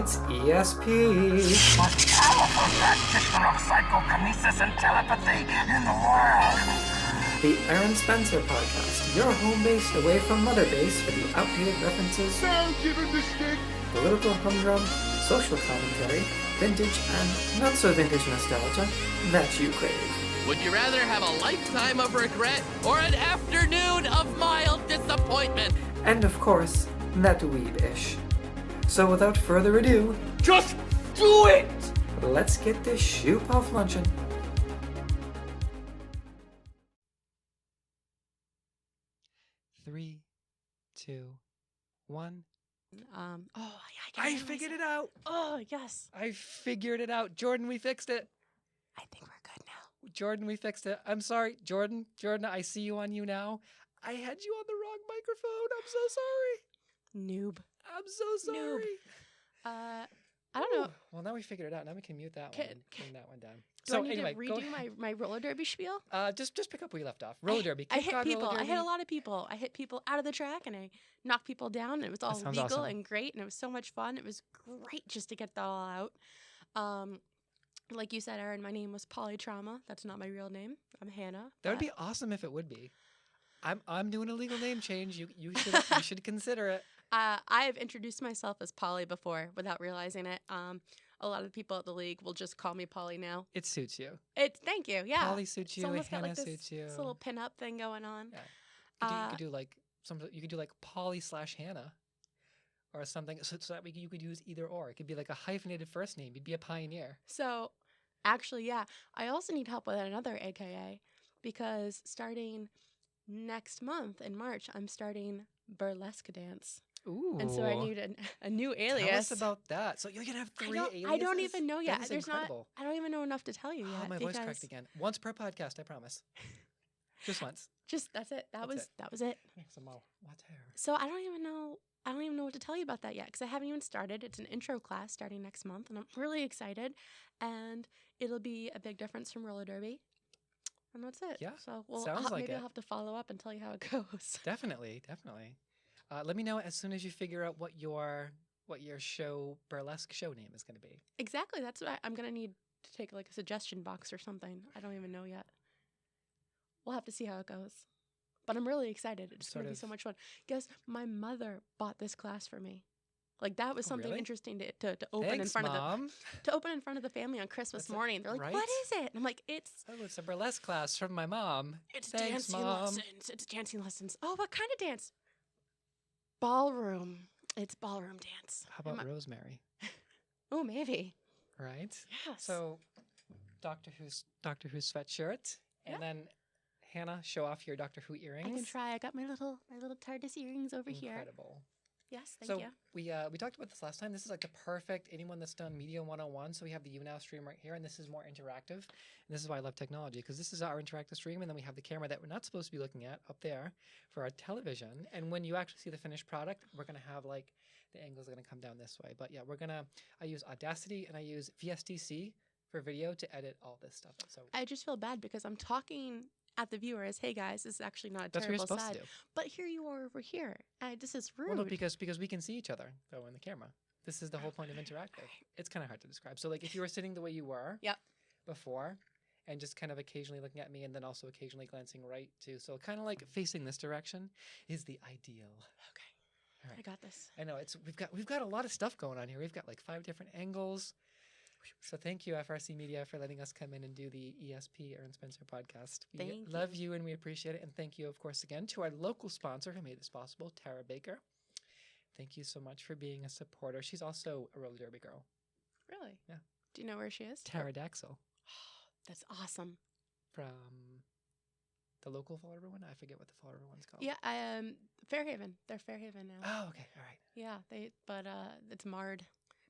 It's ESP. Most powerful practitioner of psychokinesis and telepathy in the world. The Eryn Spencer Podcast, your home base away from Mother Base for the outdated references, political humdrum, social commentary, vintage and not so vintage nostalgia that you crave. Would you rather have a lifetime of regret or an afternoon of mild disappointment? And of course, that weeb-ish. So without further ado, Just do it! let's get this shoot off luncheon. Three, two, one. I figured it out. Oh, yes. I figured it out. Jordan, we fixed it. I think we're good now. Jordan, we fixed it. I'm sorry, Jordan. Jordan, I see you on you now. I had you on the wrong microphone. I'm so sorry. Noob. I'm so sorry. I don't know. Ooh. Well, now we figured it out. Now we can mute that one. Bring that one down. Do I need to redo my roller derby spiel? Just pick up where you left off. Roller derby. I hit Cod people. Roller I hit Derby. a lot of people. I hit people out of the track and I knocked people down. And it was all sounds legal awesome. and great. And it was so much fun. It was great just to get that all out. Like you said, Eryn, my name was Polytrauma. That's not my real name. I'm Hannah. That would be awesome if it would be. I'm doing a legal name change. You should consider it. I have introduced myself as Polly before without realizing it. A lot of the people at the league will just call me Polly now. It suits you. Thank you. Yeah. Polly suits you. almost got Hannah like this, suits you. this little pin-up thing going on. Yeah. You could do like Polly / Hannah, or something. So that you could use either or. It could be like a hyphenated first name. You'd be a pioneer. So, actually, yeah. I also need help with another AKA because starting next month in March, I'm starting burlesque dance. Ooh. And so I need a new alias. Tell us about that. So you're gonna have three aliases? I don't even know yet. That is incredible. I don't even know enough to tell you Oh, yet. my voice cracked again. Once per podcast, I promise. Just once. Just that's it. That was it. So I don't even know what to tell you about that yet because I haven't even started. It's an intro class starting next month, and I'm really excited. And it'll be a big difference from roller derby. And that's it. Yeah. So maybe I'll have to follow up and tell you how it goes. Definitely. Let me know as soon as you figure out what your burlesque show name is going to be. Exactly. That's what I'm gonna need to take like a suggestion box or something. I don't even know yet. We'll have to see how it goes. But I'm really excited. It's going to be so much fun. Guess my mother bought this class for me. Like that was something really? interesting to open Thanks, in front Mom. of to open in front of the family on Christmas morning. They're like, right? "What is it?" And I'm like, "It's a burlesque class from my mom. Thanks, dancing Mom. lessons. It's dancing lessons." Oh, what kind of dance? Ballroom. It's ballroom dance. How about Rosemary? Oh, maybe. Right. Yes. So, Doctor Who's sweatshirt, and then Hannah, show off your Doctor Who earrings. I can try. I got my little TARDIS earrings over here. Incredible. Yes, thank you. We talked about this last time. This is like the perfect anyone that's done Media 101. So we have the YouNow stream right here, and this is more interactive. And this is why I love technology, because this is our interactive stream, and then we have the camera that we're not supposed to be looking at up there for our television. And when you actually see the finished product, we're gonna have like the angles are gonna come down this way. But yeah, I use Audacity and I use VSTC for video to edit all this stuff. So I just feel bad because I'm talking at the viewer as, "Hey guys, this is actually not a that's what you're terrible supposed side." to do. But here you are over here. This is rude. Well, no, because we can see each other though in the camera. This is the whole point of interactive. It's kind of hard to describe. So like if you were sitting the way you were before and just kind of occasionally looking at me and then also occasionally glancing right too. So kind of like facing this direction is the ideal. Okay. All right. I got this. I know we've got a lot of stuff going on here. We've got like 5 different angles. So thank you, FRC Media, for letting us come in and do the ESP Eryn Spencer podcast. We love you and we appreciate it. And thank you, of course, again to our local sponsor who made this possible, Tara Baker. Thank you so much for being a supporter. She's also a roller derby girl. Really? Yeah. Do you know where she is? Pterodactyl. That's awesome. From the local Fall River one? I forget what the Fall River one's called. Yeah, Fairhaven. They're Fairhaven now. Oh, okay. All right. Yeah, it's Mard.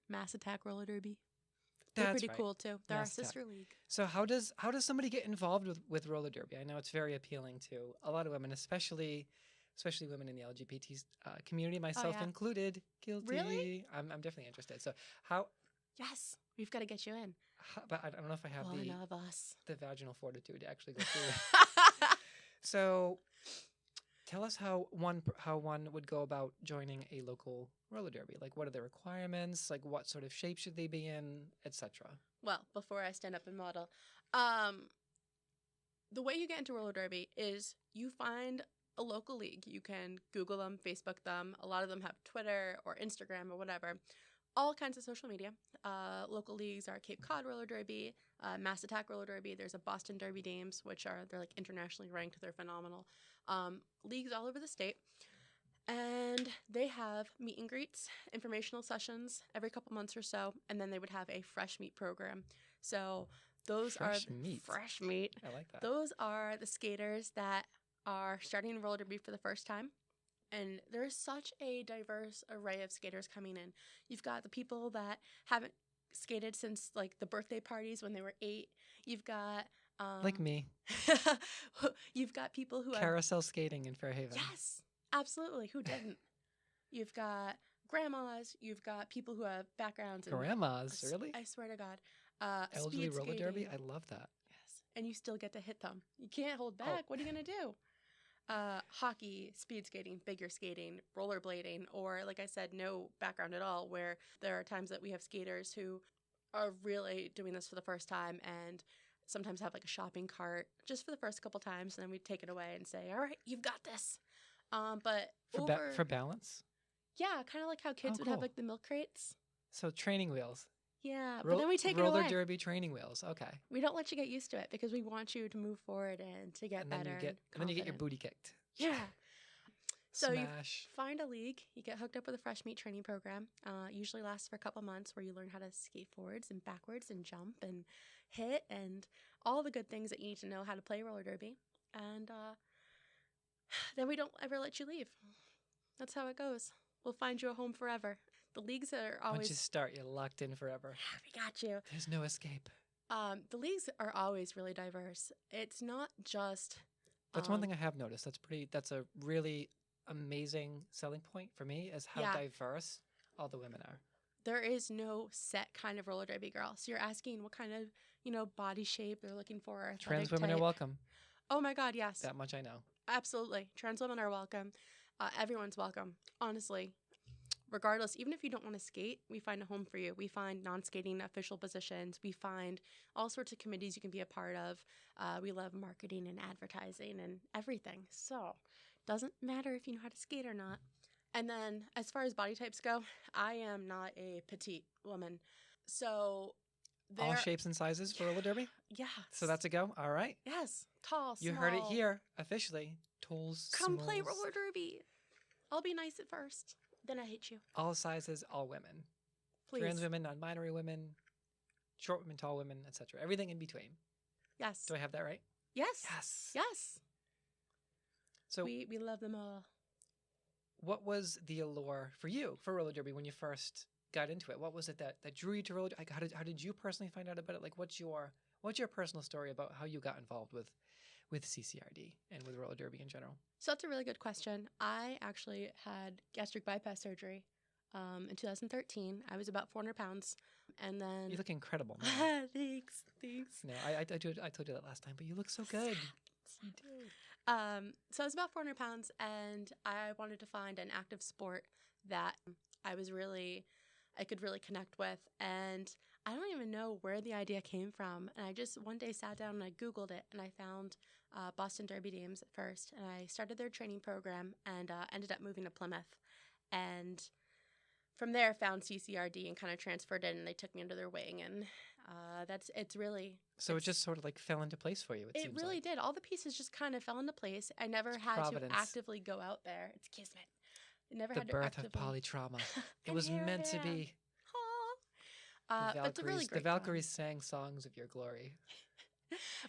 Mass Attack Roller Derby. They're That's pretty right. cool too. They're Mass our Attack. sister league. So how does somebody get involved with roller derby? I know it's very appealing to a lot of women, especially women in the LGBT community, myself included. Guilty. Really? I'm definitely interested. So how? Yes, we've got to get you in. But I don't know if I have One of us. the vaginal fortitude to actually go through it. So Tell us how one would go about joining a local roller derby. Like, what are the requirements? Like, what sort of shape should they be in, etc. Well, before I stand up and model, the way you get into roller derby is you find a local league. You can Google them, Facebook them. A lot of them have Twitter or Instagram or whatever. All kinds of social media. Local leagues are Cape Cod Roller Derby, Mass Attack Roller Derby. There's a Boston Derby Dames, which they're like internationally ranked. They're phenomenal. Leagues all over the state. And they have meet and greets, informational sessions every couple months or so. And then they would have a fresh meat program. So those fresh meat. I like that. Those are the skaters that are starting roller derby for the first time. And there's such a diverse array of skaters coming in. You've got the people that haven't skated since like the birthday parties when they were 8. You've got like me. You've got people who carousel skating in Fairhaven. Yes, absolutely. Who didn't? You've got grandmas. You've got people who have backgrounds in grandmas. Really? I swear to God. Elderly roller skating. derby. I love that. Yes, and you still get to hit them. You can't hold back. What are you gonna do? Hockey, speed skating, figure skating, rollerblading, or like I said, no background at all, where there are times that we have skaters who are really doing this for the first time and sometimes have like a shopping cart just for the first couple times, and then we take it away and say, all right, you've got this. But for balance? Yeah, kind of like how kids would have like the milk crates. So training wheels. Yeah, but then we take it away. Roller derby training wheels. Okay. We don't let you get used to it because we want you to move forward and to get better. And then you get your booty kicked. Yeah. So you Smash. find a league. You get hooked up with a fresh meat training program. Usually lasts for a couple months where you learn how to skate forwards and backwards and jump and hit and all the good things that you need to know how to play roller derby. And then we don't ever let you leave. That's how it goes. We'll find you a home forever. The leagues are always... Once you start, you're locked in forever. We got you. There's no escape. The leagues are always really diverse. It's not just... That's one thing I have noticed. That's a really amazing selling point for me is how diverse all the women are. There is no set kind of roller derby girl. So you're asking what kind of, body shape they're looking for. Trans women are welcome. Oh my God, yes. That much I know. Absolutely. Trans women are welcome. Everyone's welcome. Honestly. Regardless, even if you don't want to skate, we find a home for you. We find non-skating official positions. We find all sorts of committees you can be a part of. We love marketing and advertising and everything. So doesn't matter if you know how to skate or not. And then as far as body types go, I am not a petite woman. So all shapes and sizes for roller derby? Yes. So that's a go? All right. Yes. Tall, small. You heard it here officially. Tools, Come smalls. play roller derby. I'll be nice at first. Then I hate you. All sizes, all women. Please. Trans women, non-binary women, short women, tall women, etc. Everything in between. Yes. Do I have that right? Yes. Yes. Yes. So we love them all. What was the allure for you for roller derby when you first got into it? What was it that drew you to roller? Like, how did you personally find out about it? Like, what's your personal story about how you got involved with CCRD and with roller derby in general? So that's a really good question. I actually had gastric bypass surgery in 2013. I was about 400 pounds. And then... You look incredible, man. Thanks. No, I told you that last time, but you look so good. You do. So I was about 400 pounds, and I wanted to find an active sport that I could really connect with. And I don't even know where the idea came from. And I just one day sat down and I Googled it, and I found Boston Derby Dames at first. And I started their training program and ended up moving to Plymouth. And from there, found CCRD and kind of transferred in, and they took me under their wing. And it's really... So it just sort of like fell into place for you, it really like. did. All the pieces just kind of fell into place. I never had providence. To actively go out there. It's kismet. I never the had to birth actively... of polytrauma. It was meant to be. But it's a really great The Valkyries sang songs of your glory.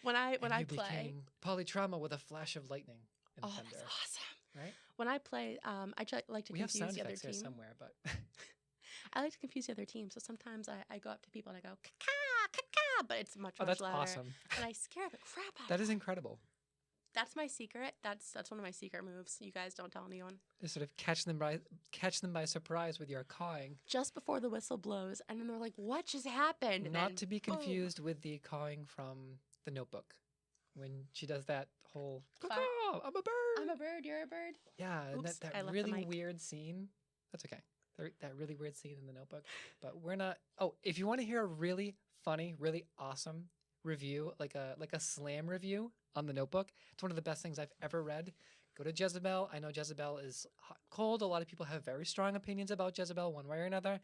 when I play became polytrauma with a flash of lightning and thunder. That's awesome. Right? When I play, I like to confuse the other team. Here somewhere, but I like to confuse the other team. So sometimes I go up to people and I go ka-ka, ka-ka, but it's much that's louder. Awesome. And I scare the crap out of them. That is incredible. That's my secret. That's one of my secret moves. You guys don't tell anyone. Just sort of catch them by surprise with your cawing. Just before the whistle blows, and then they're like, "What just happened?" And Not to be confused with the cawing from The Notebook, when she does that whole "I'm a bird." I'm I'm a bird, you're a bird. Yeah, and Oops, that I left the really mic. weird scene. That's okay. That really weird scene in the Notebook. But we're not. Oh, if you want to hear a really funny, really awesome review, like a slam review on the Notebook, it's one of the best things I've ever read. Go to Jezebel. I know Jezebel is hot, cold. A lot of people have very strong opinions about Jezebel, one way or another.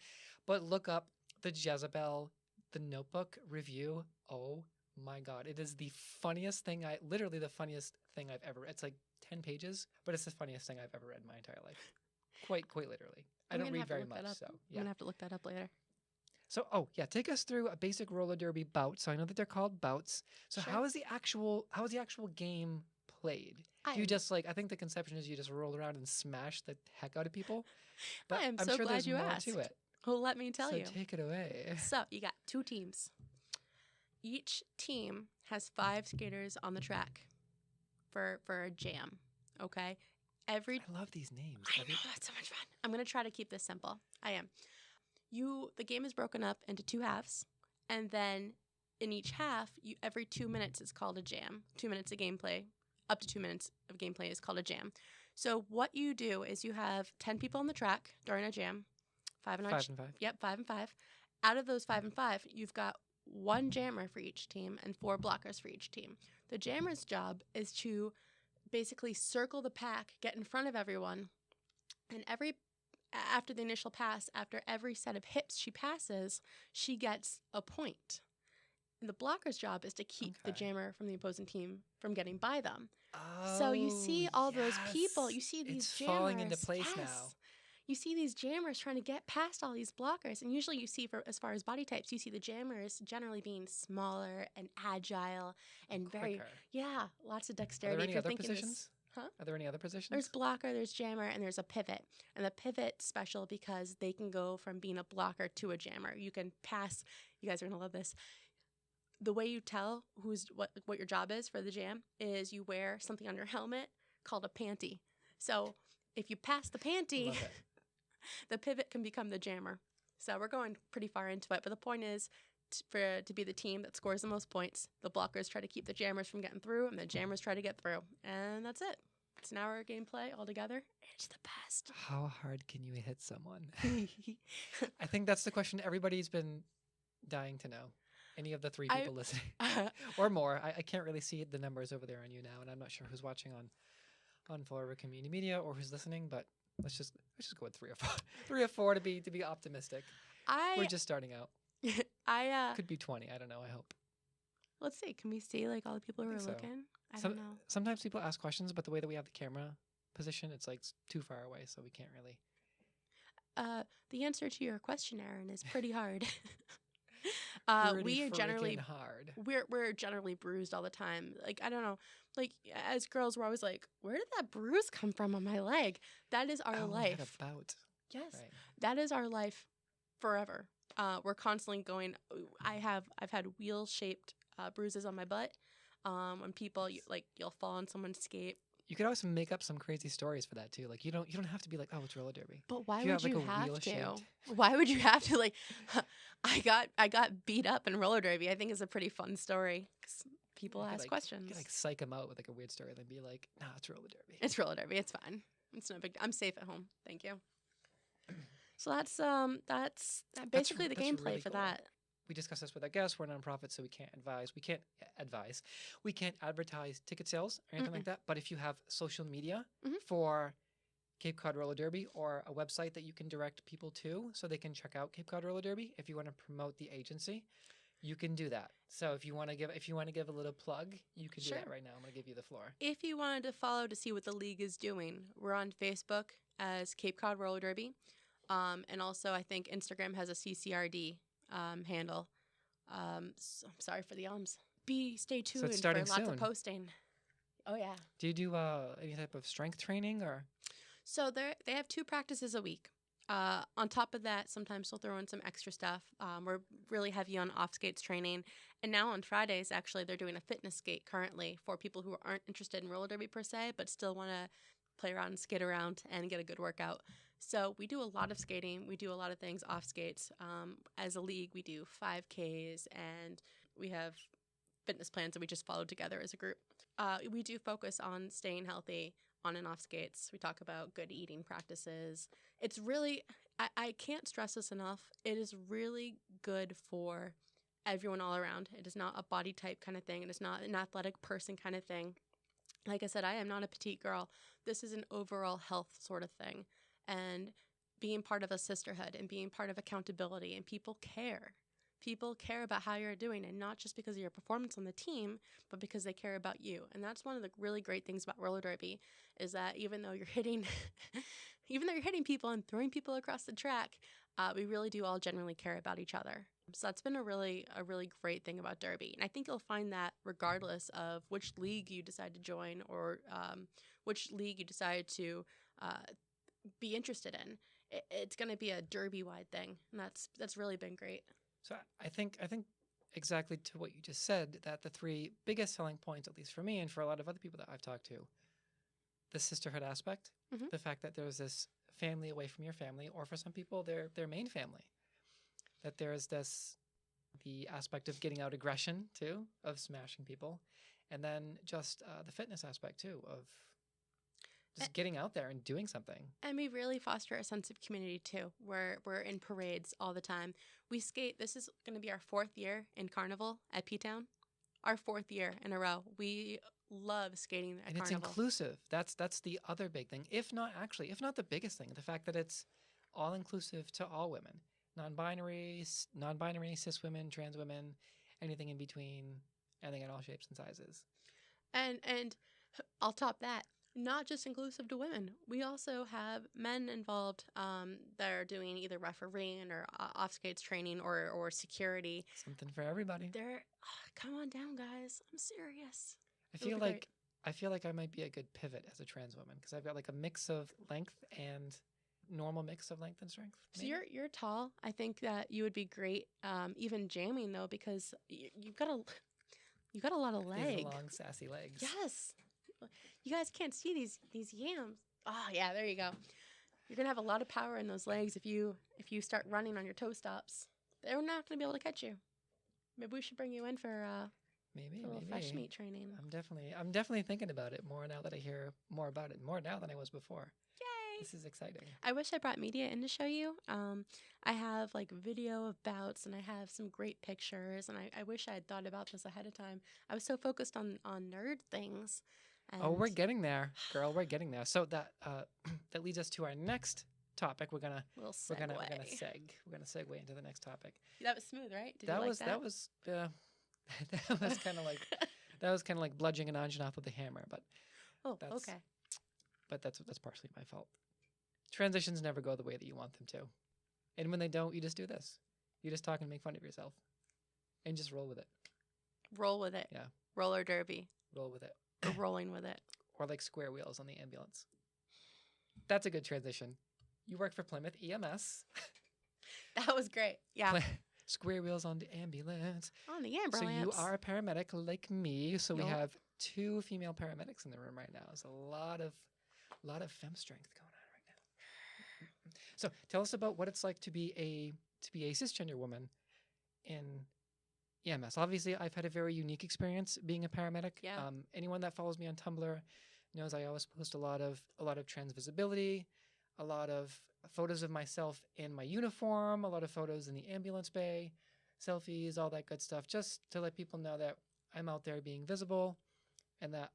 But look up the Jezebel, the Notebook review. Oh my God, it is the funniest thing. Literally the funniest thing I've ever read. It's like 10 pages, but it's the funniest thing I've ever read in my entire life. Quite literally. I don't read very much, so I'm yeah. gonna have to look that up later. So, take us through a basic roller derby bout. So I know that they're called bouts. So Sure. how is the actual game played? Do you just I think the conception is you just roll around and smash the heck out of people? But I am I'm so sure glad there's you more asked. to it. Well, let me tell So you. take it away. So you got 2 teams. Each team has 5 skaters on the track for a jam. Okay, I love these names. I know, that's so much fun. I'm gonna try to keep this simple. I am. The game is broken up into 2 halves, and then in each half, every 2 minutes is called a jam. 2 minutes of gameplay, up to 2 minutes of gameplay is called a jam. So what you do is you have 10 people on the track during a jam, 5 and 5 5. and 5. Yep, 5 and 5. Out of those 5 and 5, you've got 1 jammer for each team and 4 blockers for each team. The jammer's job is to basically circle the pack, get in front of everyone, and after the initial pass, after every set of hips she passes, she gets a point. And the blocker's job is to keep the jammer from the opposing team from getting by them. So you see all those people, you see these it's jammers. falling into place now. You see these jammers trying to get past all these blockers. And usually you see, as far as body types, you see the jammers generally being smaller and agile and very, lots of Are dexterity. there any If you're other thinking positions? Huh? Are there any other positions? There's blocker, there's jammer, and there's a pivot. And the pivot's special because they can go from being a blocker to a jammer. You can pass. You guys are going to love this. The way you tell what your job is for the jam is you wear something on your helmet called a panty. So if you pass the panty, the pivot can become the jammer. So we're going pretty far into it. But the point is to be the team that scores the most points. The blockers try to keep the jammers from getting through, and the jammers try to get through. And that's it. It's an hour of gameplay altogether. It's the best. How hard can you hit someone? I think that's the question everybody's been dying to know. Any of the 3 people listening or more. I can't really see the numbers over there on you now, and I'm not sure who's watching on Florida Community Media or who's listening, but let's just go with 3 or 4. 3 or 4 to be optimistic. We're just starting out. Could be 20. I don't know. I hope. Let's see. Can we see all the people who are looking? I don't know. Sometimes people ask questions, but the way that we have the camera position, it's too far away, so we can't really. The answer to your question, Eryn, is pretty hard. We are generally hard. We're generally bruised all the time. I don't know. As girls, we're always like, where did that bruise come from on my leg? That is our life. Yes, right. That is our life forever. We're constantly going. I've had wheel-shaped bruises on my butt. When people you'll fall on someone's skate. You could also make up some crazy stories for that too. You don't have to be like, oh, it's roller derby. But why would you have to? Why would you have to I got beat up in roller derby. I think is a pretty fun story because people ask questions. You could psych them out with a weird story and then be like, nah, it's roller derby. It's roller derby. It's fine. It's no big. I'm safe at home. Thank you. So that's basically the gameplay really for that. We discuss this with our guests. We're a nonprofit, so we can't advise. We can't advertise ticket sales or anything like that. But if you have social media for Cape Cod Roller Derby or a website that you can direct people to so they can check out Cape Cod Roller Derby, if you want to promote the agency, you can do that. So if you want to give a little plug, you can do that right now. I'm going to give you the floor. If you wanted to follow to see what the league is doing, we're on Facebook as Cape Cod Roller Derby. And also I think Instagram has a CCRD handle. So I'm sorry for the ums. Stay tuned for lots of posting. Oh yeah. Do you do any type of strength training or? So they have 2 practices a week. On top of that, sometimes they'll throw in some extra stuff. We're really heavy on off skates training, and now on Fridays, actually, they're doing a fitness skate currently for people who aren't interested in roller derby per se, but still want to play around and skate around and get a good workout. So we do a lot of skating. We do a lot of things off skates. As a league, we do 5Ks, and we have fitness plans that we just follow together as a group. We do focus on staying healthy, on and off skates. We talk about good eating practices. It's really, I can't stress this enough. It is really good for everyone all around. It is not a body type kind of thing. It is not an athletic person kind of thing. Like I said, I am not a petite girl. This is an overall health sort of thing. And being part of a sisterhood and being part of accountability, and people care. People care about how you're doing, and not just because of your performance on the team, but because they care about you. And that's one of the really great things about roller derby, is that even though you're hitting people and throwing people across the track, we really do all genuinely care about each other. So that's been a really great thing about derby. And I think you'll find that regardless of which league you decide to join, or which league you decide to be interested in, it's going to be a derby-wide thing. And that's really been great. So I think exactly to what you just said, that the three biggest selling points, at least for me and for a lot of other people that I've talked to, the sisterhood aspect, the fact that there's this family away from your family, or for some people, their main family. That there's the aspect of getting out aggression too, of smashing people, and then just the fitness aspect too, of just getting out there and doing something. And we really foster a sense of community too. We're in parades all the time. We skate. This is going to be our 4th year in Carnival at P-Town. Our 4th year in a row. We love skating at Carnival. And it's inclusive. That's the other big thing. If not the biggest thing, the fact that it's all inclusive to all women. Non-binary, cis women, trans women, anything in between, anything in all shapes and sizes. And I'll top that. Not just inclusive to women. We also have men involved that are doing either refereeing or off skates training or security. Something for everybody. Come on down, guys. I'm serious. I feel like I might be a good pivot as a trans woman, because I've got like a mix of length and normal mix of length and strength. Maybe. So you're tall. I think that you would be great, even jamming though, because you've got a lot of legs. These long, sassy legs. Yes. You guys can't see these yams. Oh yeah, there you go. You're gonna have a lot of power in those legs if you start running on your toe stops. They're not gonna be able to catch you. Maybe we should bring you in for a little fresh meat training. I'm definitely thinking about it more now that I hear more about it, more now than I was before. Yay! This is exciting. I wish I brought media in to show you. I have like video of bouts, and I have some great pictures, and I wish I had thought about this ahead of time. I was so focused on nerd things. And we're getting there, girl. We're getting there. So that that leads us to our next topic. We're gonna segue into the next topic. That was smooth, right? That was kind of like bludgeoning an onion off with a hammer. But okay. But that's partially my fault. Transitions never go the way that you want them to, and when they don't, you just do this. You just talk and make fun of yourself, and just roll with it. Roll with it. Yeah. Roller derby. Roll with it. Or rolling with it. Or like square wheels on the ambulance. That's a good transition. You work for Plymouth EMS. That was great. Yeah. Square wheels on the ambulance. On the ambulance. So you are a paramedic like me. So we have 2 female paramedics in the room right now. There's a lot of fem strength going on right now. So tell us about what it's like to be a cisgender woman in EMS. Obviously, I've had a very unique experience being a paramedic. Yeah. Anyone that follows me on Tumblr knows I always post a lot of trans visibility, a lot of photos of myself in my uniform, a lot of photos in the ambulance bay, selfies, all that good stuff, just to let people know that I'm out there being visible and that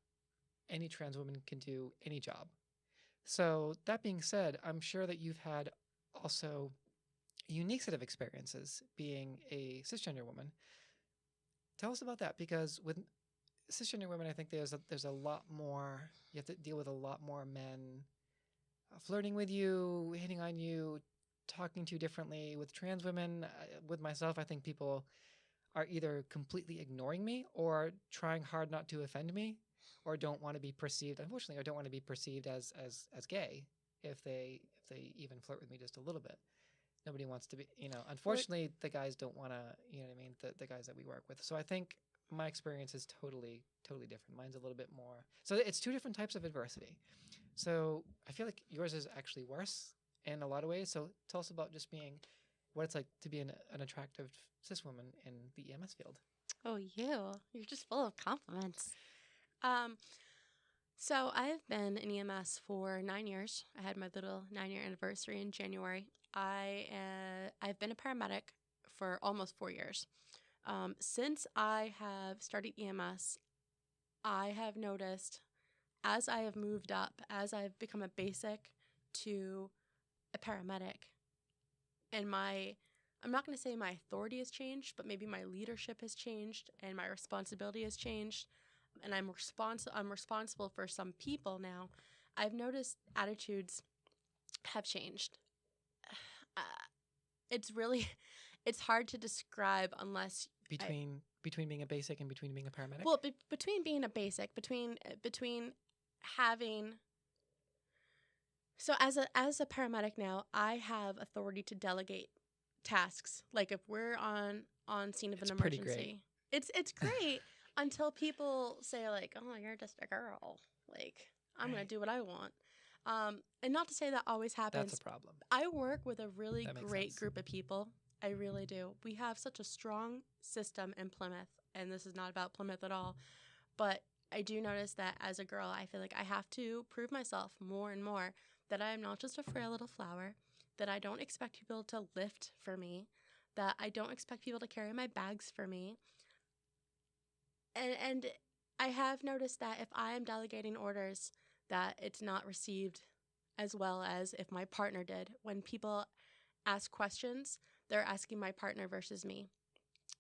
any trans woman can do any job. So that being said, I'm sure that you've had also a unique set of experiences being a cisgender woman. Tell us about that, because with cisgender women, I think there's a lot more. You have to deal with a lot more men flirting with you, hitting on you, talking to you differently. With trans women, with myself, I think people are either completely ignoring me or trying hard not to offend me, or don't want to be perceived. Unfortunately, or don't want to be perceived as gay if they even flirt with me just a little bit. Nobody wants to be, unfortunately, the guys don't want to, the guys that we work with. So I think my experience is totally different. Mine's a little bit more. So it's 2 different types of adversity. So I feel like yours is actually worse in a lot of ways. So tell us about just being, what it's like to be an attractive cis woman in the EMS field. Oh, you're just full of compliments. So I've been in EMS for 9 years. I had my little 9-year anniversary in January. I've been a paramedic for almost 4 years. Since I have started EMS, I have noticed as I have moved up, as I've become a basic to a paramedic, and I'm not going to say my authority has changed, but maybe my leadership has changed and my responsibility has changed, and I'm responsible for some people now. I've noticed attitudes have changed. It's hard to describe unless Between being a basic and between being a paramedic? Well, between being a basic, between having. So as a paramedic now, I have authority to delegate tasks. Like if we're on scene of an Pretty emergency, great. it's great until people say like, "Oh, you're just a girl." Like I'm gonna do what I want. And not to say that always happens. That's a problem. I work with a really great sense. group of people. I really do. We have such a strong system in Plymouth, and this is not about Plymouth at all, but I do notice that as a girl, I feel like I have to prove myself more and more that I am not just a frail little flower, that I don't expect people to lift for me, that I don't expect people to carry my bags for me. And I have noticed that if I am delegating orders, that it's not received as well as if my partner did. When people ask questions, they're asking my partner versus me.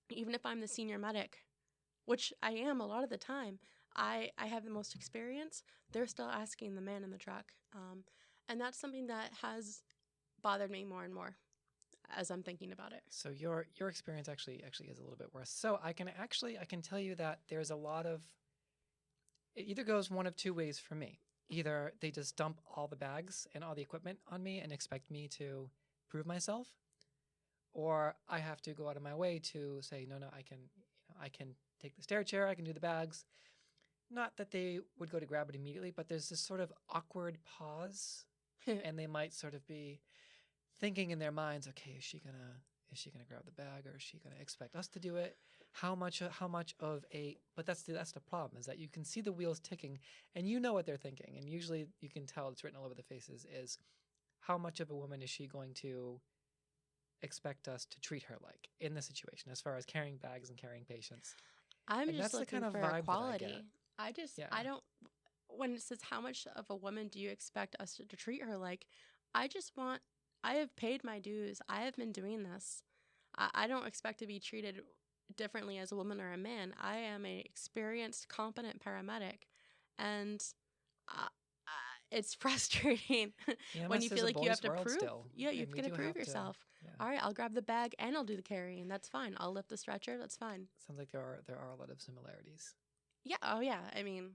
Even if I'm the senior medic, which I am a lot of the time, I have the most experience, they're still asking the man in the truck. And that's something that has bothered me more and more as I'm thinking about it. So your experience actually is a little bit worse. So I can tell you that there's a lot of, it either goes one of two ways for me. Either they just dump all the bags and all the equipment on me and expect me to prove myself, or I have to go out of my way to say, no, I can take the stair chair, I can do the bags. Not that they would go to grab it immediately, but there's this sort of awkward pause, and they might sort of be thinking in their minds, okay, is she gonna grab the bag, or is she gonna expect us to do it? How much of a? But that's the problem, is that you can see the wheels ticking, and you know what they're thinking, and usually you can tell it's written all over the faces. Is how much of a woman is she going to expect us to treat her like in the situation, as far as carrying bags and carrying patients? I'm just looking for equality. I don't. When it says how much of a woman do you expect us to treat her like, I have paid my dues. I have been doing this. I don't expect to be treated differently as a woman or a man. I am an experienced, competent paramedic, and it's frustrating when you feel like you have to prove. Still. Yeah, you've got to prove yourself. All right, I'll grab the bag and I'll do the carrying. That's fine. I'll lift the stretcher. That's fine. Sounds like there are a lot of similarities. Yeah. Oh, yeah. I mean,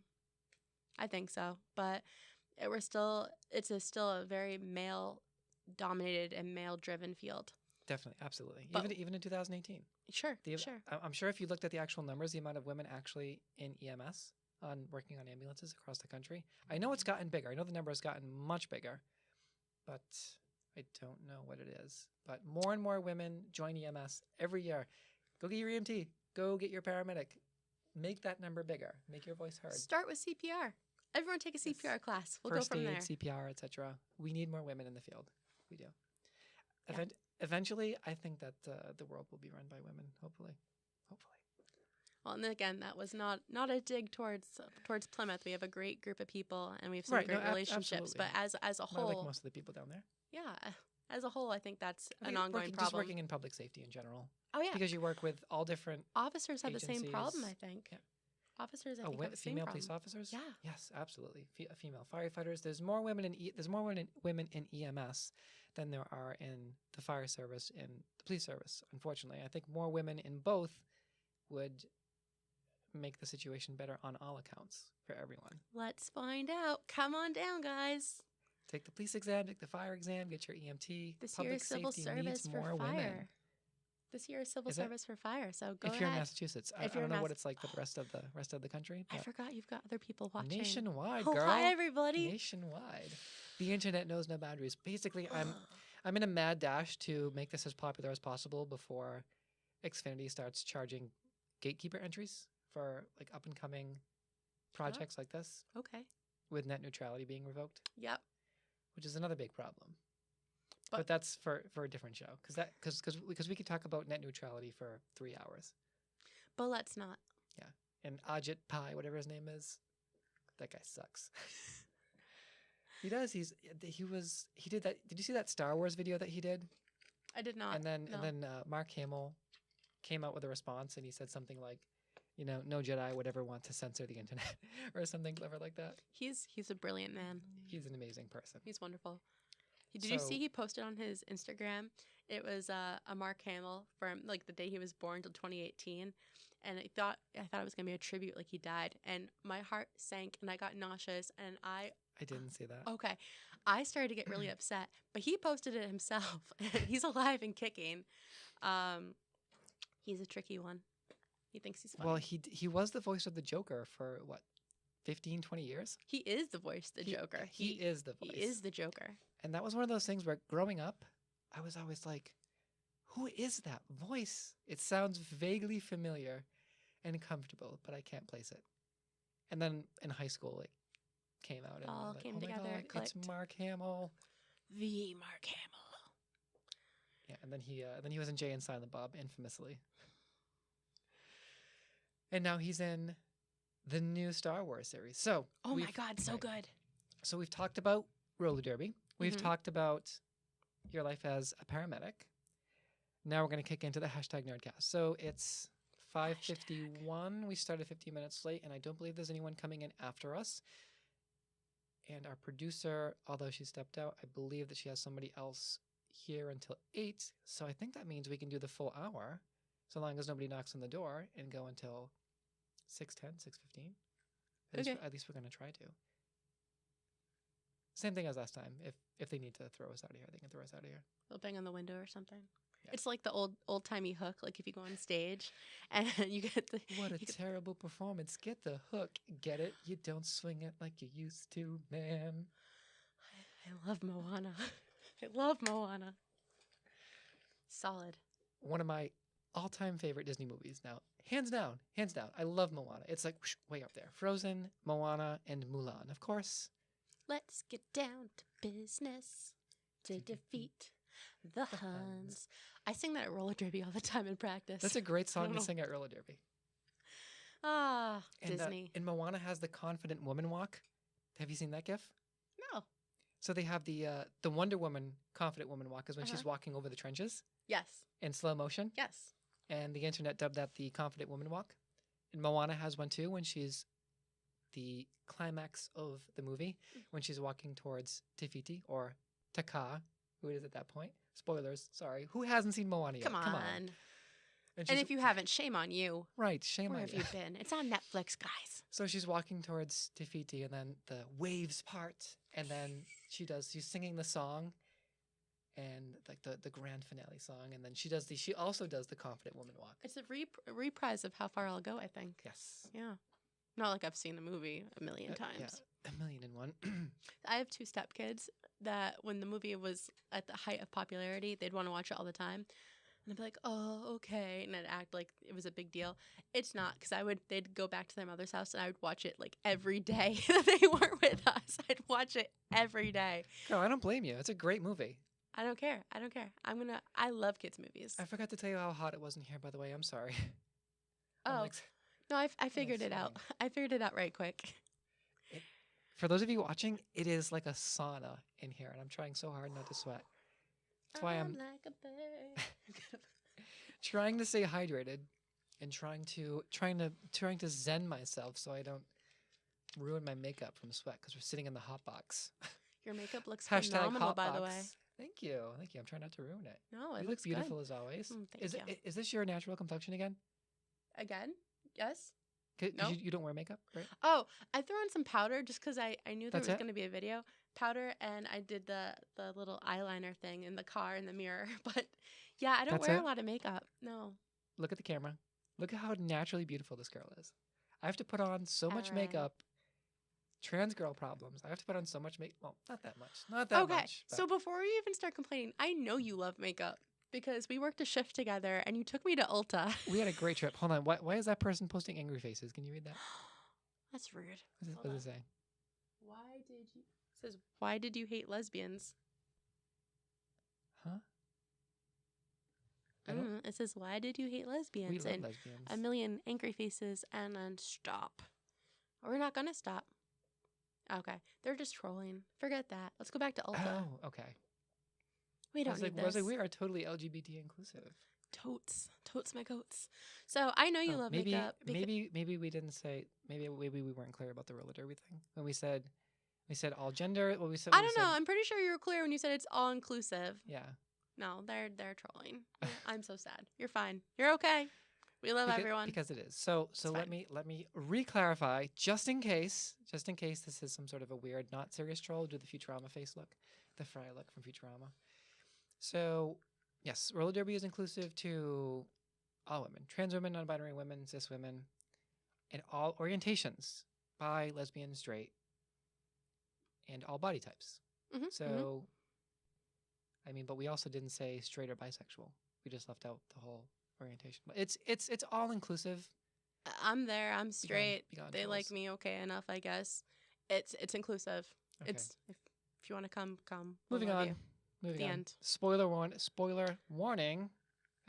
I think so. But it's still a very male-dominated and male-driven field. Definitely, absolutely. But even in 2018. Sure. I'm sure if you looked at the actual numbers, the amount of women actually in EMS working on ambulances across the country, I know it's gotten bigger. I know the number has gotten much bigger, but I don't know what it is. But more and more women join EMS every year. Go get your EMT. Go get your paramedic. Make that number bigger. Make your voice heard. Start with CPR. Everyone take a CPR class. We'll go from there. First aid, CPR, etc. We need more women in the field. We do. Yeah. Eventually, I think that the world will be run by women. Hopefully. Well, and again, that was not a dig towards Plymouth. We have a great group of people, and we have some great relationships. Absolutely. But as a whole, like most of the people down there. Yeah, as a whole, I think that's an ongoing problem. Just working in public safety in general. Oh yeah, because you work with all different officers have agencies. the same problem. I think. Yeah. Officers, I think, have the same female problem. police officers. Yeah. Yes, absolutely. Female firefighters. There's more women in EMS than there are in the fire service and the police service. Unfortunately, I think more women in both would make the situation better on all accounts for everyone. Let's find out. Come on down, guys. Take the police exam, take the fire exam, get your EMT. This Public year is civil safety needs service for more fire. Women. This year is civil service for fire. So go ahead. If you're in Massachusetts, I don't know what it's like for the rest of the country. I forgot you've got other people watching. Nationwide, girl. Oh, hi everybody. Nationwide. The internet knows no boundaries. Basically, I'm in a mad dash to make this as popular as possible before Xfinity starts charging gatekeeper entries for like up and coming projects like this. Okay. with net neutrality being revoked, Yep. which is another big problem. But- But that's for a different show, because we could talk about net neutrality for 3 hours. But let's not. And Ajit Pai, whatever his name is, that guy sucks. He does. He did that. Did you see that Star Wars video that he did? I did not. And then no. Mark Hamill came out with a response, and he said something like, no Jedi would ever want to censor the internet or something clever like that. He's a brilliant man. He's an amazing person. He's wonderful. Did you So- see he posted on his Instagram? It was a Mark Hamill from like the day he was born till 2018, and I thought it was gonna be a tribute, like he died, and my heart sank and I got nauseous, and I didn't see that. okay, I started to get really upset, but he posted it himself, and he's alive and kicking. He's a tricky one. He thinks he's funny. Well, he was the voice of the Joker for what, 15, 20 years? He is the voice, the Joker. He is the voice. He is the Joker. And that was one of those things where growing up, I was always like, who is that voice? It sounds vaguely familiar and comfortable, but I can't place it. And then in high school, it came out. And I All was like, came oh my together, God, it clicked. it's Mark Hamill. The Mark Hamill. Yeah, and then he was in Jay and Silent Bob infamously. And now he's in the new Star Wars series. So Oh my we've- God, so good. So we've talked about roller derby. We've Mhm. talked about your life as a paramedic. Now we're going to kick into the hashtag nerdcast. So it's 5:51. We started 15 minutes late, and I don't believe there's anyone coming in after us. And our producer, although she stepped out, I believe that she has somebody else here until 8. So I think that means we can do the full hour, so long as nobody knocks on the door, and go until 6:10, 6:15. Okay. At least we're going to try to. Same thing as last time. If they need to throw us out of here, they can throw us out of here. They'll bang on the window or something. Yeah. It's like the old timey hook, like if you go on stage and you get the What a you get- terrible performance. Get the hook. Get it? You don't swing it like you used to, man. I love Moana. I love Moana. Solid. One of my all-time favorite Disney movies now. Hands down. Hands down. I love Moana. It's like whoosh, way up there. Frozen, Moana, and Mulan. Of course. Let's get down to business to defeat the Huns. I sing that at roller derby all the time in practice. That's a great song to know. sing at roller derby. Ah, And, Disney. and Moana has the confident woman walk. Have you seen that gif? No. So they have the Wonder Woman confident woman walk is when she's walking over the trenches Yes. in slow motion. Yes. And the internet dubbed that the confident woman walk. And Moana has one too when she's the climax of the movie, when she's walking towards Te-Fiti or Taka, who it is at that point. Spoilers, sorry. Who hasn't seen Moana yet? Come on. And, And she's, if you haven't, shame on you. right, shame Where on have you. you been? It's on Netflix, guys. So she's walking towards Te-Fiti, and then the waves part, and then she's singing the song, and like the grand finale song, and then she also does the confident woman walk. It's a reprise of How Far I'll Go, I think. Yes. Yeah. Not like I've seen the movie a million times. Yeah, 1,000,001. I have 2 stepkids that when the movie was at the height of popularity, they'd want to watch it all the time. And I'd be like, oh, okay. And I'd act like it was a big deal. It's not, because they'd go back to their mother's house and I would watch it like every day that they weren't with us. I'd watch it every day. No, I don't blame you. It's a great movie. I don't care. I don't care. I love kids' movies. I forgot to tell you how hot it was in here, by the way. I'm sorry. Oh, no, I figured it out. I figured it out right quick. For those of you watching, it is like a sauna in here, and I'm trying so hard not to sweat. That's why I'm like a bird. trying to stay hydrated and trying to zen myself so I don't ruin my makeup from sweat because we're sitting in the hot box. Your makeup looks Hashtag phenomenal, hot by box. the way. Thank you. I'm trying not to ruin it. No, it You look looks beautiful good. as always. Thank you. Is this your natural complexion again? Again? Yes? 'Cause No. you don't wear makeup, right? Oh, I threw on some powder just because I knew there That's was it? going to be a video. Powder, and I did the little eyeliner thing in the car in the mirror. But yeah, I don't That's wear it? a lot of makeup. No. Look at the camera. Look at how naturally beautiful this girl is. I have to put on so much Eryn. makeup. Trans girl problems. I have to put on so much makeup. Well, not that much. Not that Okay, much. but- so before you even start complaining, I know you love makeup because we worked a shift together and you took me to Ulta. we had a great trip. Hold on. Why is that person posting angry faces? Can you read that? That's rude. What Hold does on. it say? why did you hate lesbians? Huh? I don't know. It says, why did you hate lesbians? We love and lesbians. a million angry faces and then stop. We're not going to stop. Okay. They're just trolling. Forget that. Let's go back to Ulta. Oh, okay. We don't need this. Rosie, we are totally LGBT inclusive. Totes my goats. So I know you love makeup. Maybe we didn't say. Maybe we weren't clear about the roller derby thing when we said all gender. What we said. I don't know. I'm pretty sure you were clear when you said it's all inclusive. Yeah. No, they're trolling. I'm so sad. You're fine. You're okay. We love everyone because it is. So let me re-clarify just in case this is some sort of a weird, not serious troll. Do the Futurama face look, the Fry look from Futurama. So yes, roller derby is inclusive to all women, trans women, non-binary women, cis women, and all orientations, bi, lesbian, straight, and all body types. So. I mean, but we also didn't say straight or bisexual. We just left out the whole orientation. But it's all inclusive. I'm there. I'm straight. They like me okay enough, I guess. It's inclusive. Okay. It's if you want to come. Moving on. The end. Spoiler warning.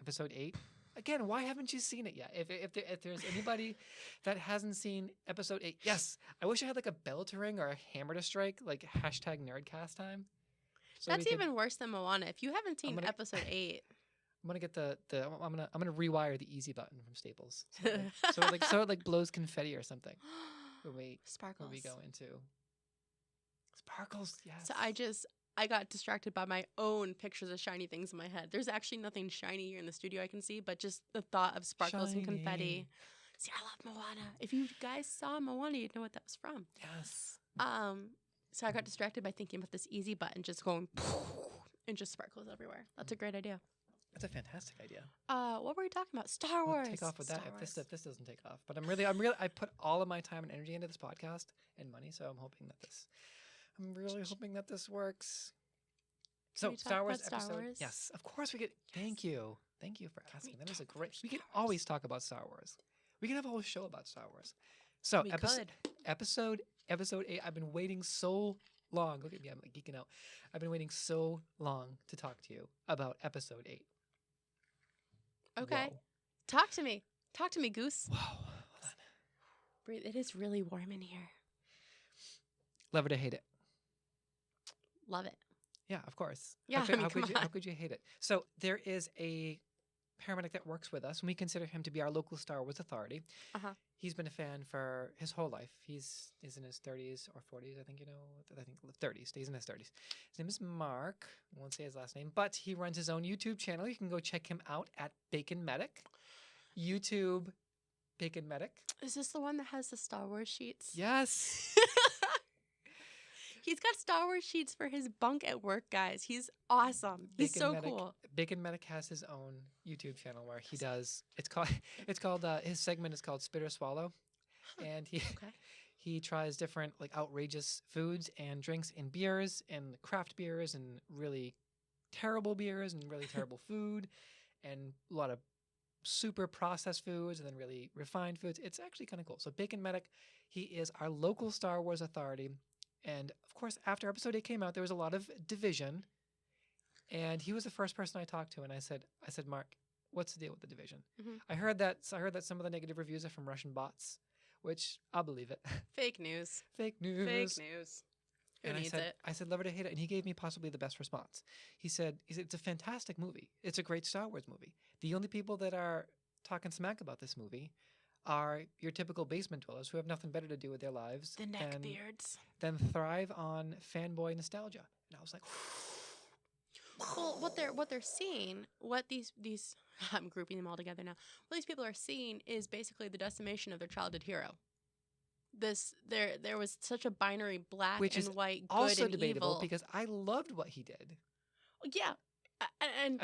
Episode 8. Again, why haven't you seen it yet? If there's anybody that hasn't seen episode 8, yes. I wish I had like a bell to ring or a hammer to strike, like #nerdcast time. So that's even worse than Moana. If you haven't seen episode 8, I'm gonna get I'm gonna rewire the easy button from Staples. So it like blows confetti or something. Sparkles. When we go into sparkles, yes. So I got distracted by my own pictures of shiny things in my head. There's actually nothing shiny here in the studio I can see, but just the thought of sparkles and confetti. See, I love Moana. If you guys saw Moana, you'd know what that was from. Yes. So I got distracted by thinking about this easy button just going and just sparkles everywhere. That's a great idea. That's a fantastic idea. What were we talking about? Star Wars. I'll take off with that if this doesn't take off. But I put all of my time and energy into this podcast and money, so I'm really hoping that this works. So Star Wars episode. Yes, of course we could. Thank you for asking. That is a great. We can always talk about Star Wars. We can have a whole show about Star Wars. So episode 8. I've been waiting so long. Look at me, I'm like geeking out. I've been waiting so long to talk to you about episode 8. Okay. Whoa. Talk to me, Goose. Whoa. Hold on. Breathe. It is really warm in here. Love it or hate it? Love it. Yeah, of course. Yeah, how could you hate it? So there is a paramedic that works with us, and we consider him to be our local Star Wars authority. He's been a fan for his whole life. He's in his 30s or 40s, I think 30s. He's in his 30s. His name is Mark. I won't say his last name, but he runs his own YouTube channel. You can go check him out at Bacon Medic. YouTube Bacon Medic. Is this the one that has the Star Wars sheets? Yes. He's got Star Wars sheets for his bunk at work, guys. He's awesome. He's so cool. Bacon Medic has his own YouTube channel where he does. It's called. His segment is called Spit or Swallow, and he tries different like outrageous foods and drinks and beers and craft beers and really terrible beers and really terrible food and a lot of super processed foods and then really refined foods. It's actually kind of cool. So Bacon Medic, he is our local Star Wars authority. And of course, after episode 8 came out, there was a lot of division. And he was the first person I talked to, and I said, Mark, what's the deal with the division? I heard that some of the negative reviews are from Russian bots, which I'll believe it. Fake news. Fake news. Who needs it? I said, love it or hate it, and he gave me possibly the best response. He said it's a fantastic movie. It's a great Star Wars movie. The only people that are talking smack about this movie are your typical basement dwellers who have nothing better to do with their lives the neckbeards than thrive on fanboy nostalgia. And I was like, well, what they're seeing, what these I'm grouping them all together now. What these people are seeing is basically the decimation of their childhood hero. There was such a binary black which and is white, good also and debatable evil. because I loved what he did. Yeah, and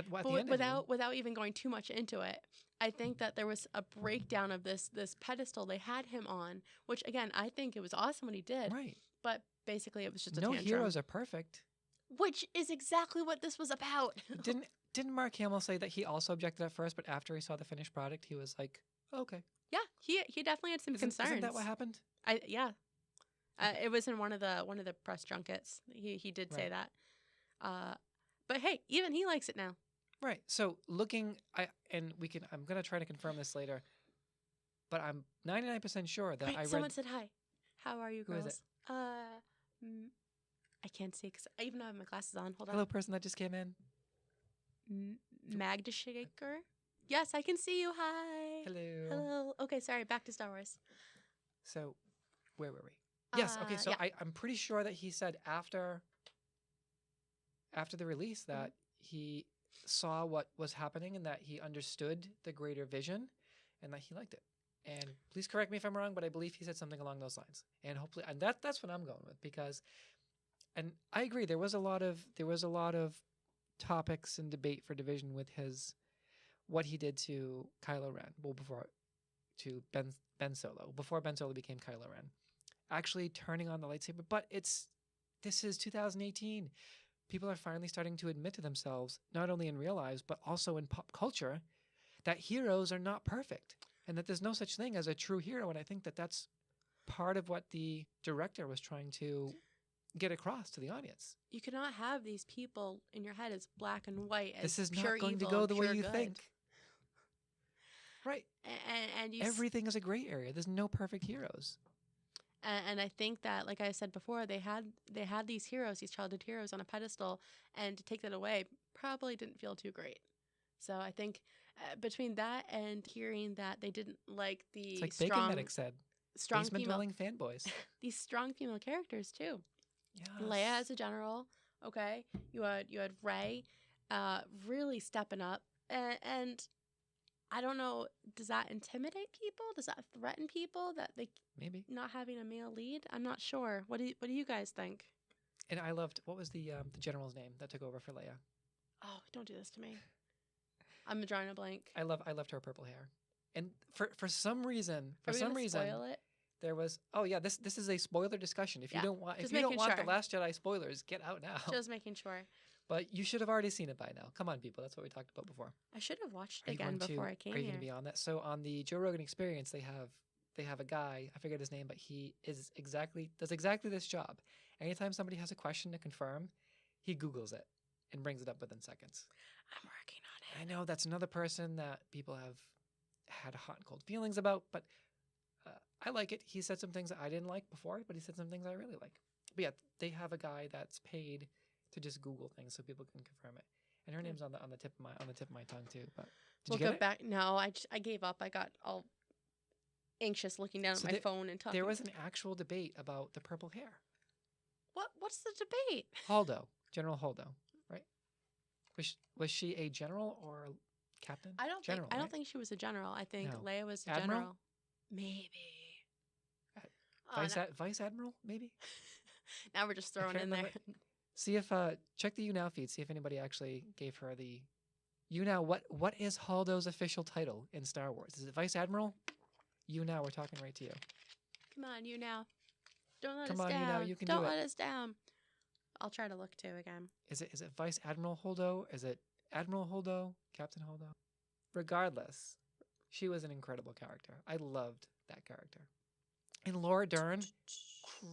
without even going too much into it, I think that there was a breakdown of this pedestal they had him on, which again I think it was awesome what he did. Right. But basically it was just a no tantrum. heroes are perfect. Which is exactly what this was about. Didn't Mark Hamill say that he also objected at first, but after he saw the finished product, he was like, oh, okay. Yeah, he definitely had some concerns. Isn't that what happened? Yeah. It was in one of the press junkets. He did say that. But hey, even he likes it now. Right. So I'm gonna try to confirm this later, but I'm 99% sure that I someone read. said hi. How are you, girls? Who is it? I can't see because I even have my glasses on. Hold on. Hello, person that just came in. Magda Shaker. Yes, I can see you. Hi. Hello. Hello. Okay, sorry. Back to Star Wars. So, where were we? Yes. Okay. So yeah. I'm pretty sure that he said after the release that he saw what was happening and that he understood the greater vision and that he liked it. And please correct me if I'm wrong, but I believe he said something along those lines. And hopefully, and that's what I'm going with because, and I agree, there was a lot of topics and debate for Division with what he did to Kylo Ren. Well, to Ben Solo, before Ben Solo became Kylo Ren, actually turning on the lightsaber. But this is 2018. People are finally starting to admit to themselves, not only in real lives, but also in pop culture, that heroes are not perfect and that there's no such thing as a true hero. And I think that that's part of what the director was trying to get across to the audience. You cannot have these people in your head as black and white. This is not going to go the way you think. Right. And everything is a gray area. There's no perfect heroes. And I think that, like I said before, they had these heroes, these childhood heroes on a pedestal, and to take that away probably didn't feel too great. So I think between that and hearing that they didn't like the it's like strong, Bacon Medic said, strong basement-dwelling fanboys. These strong female characters too. Yes. Leia as a general, okay. You had Rey, really stepping up, and I don't know. Does that intimidate people? Does that threaten people that they maybe not having a male lead? I'm not sure. What do you guys think? And I loved what was the general's name that took over for Leia? Oh, don't do this to me. I'm drawing a blank. I loved her purple hair, and for some reason, spoil it? There was this is a spoiler discussion. If you don't want the Last Jedi spoilers, get out now. Just making sure. But you should have already seen it by now. Come on, people. That's what we talked about before. I should have watched it again before I came here. Are you going to be on that? So on the Joe Rogan Experience, they have a guy. I forget his name, but he does exactly this job. Anytime somebody has a question to confirm, he Googles it and brings it up within seconds. I'm working on it. I know that's another person that people have had hot and cold feelings about, but I like it. He said some things that I didn't like before, but he said some things I really like. But yeah, they have a guy that's paid to just Google things so people can confirm it. And her name's on the tip of my tongue too. But did you get it? Back. No, I gave up. I got all anxious looking down at my phone and talking. There was an actual debate about the purple hair. What's the debate? Holdo, General Holdo, right? Was she a general or a captain? I don't think she was a general. I think Leia was a Admiral? general. Maybe. Vice Admiral, maybe? Now we're just throwing in there. See if check the YouNow feed. See if anybody actually gave her the YouNow. What is Holdo's official title in Star Wars? Is it Vice Admiral? YouNow, we're talking right to you. Come on, YouNow. Don't let us down. Come on, YouNow, you can do it. Don't let us down. I'll try to look too again. Is it Vice Admiral Holdo? Is it Admiral Holdo? Captain Holdo? Regardless, she was an incredible character. I loved that character. And Laura Dern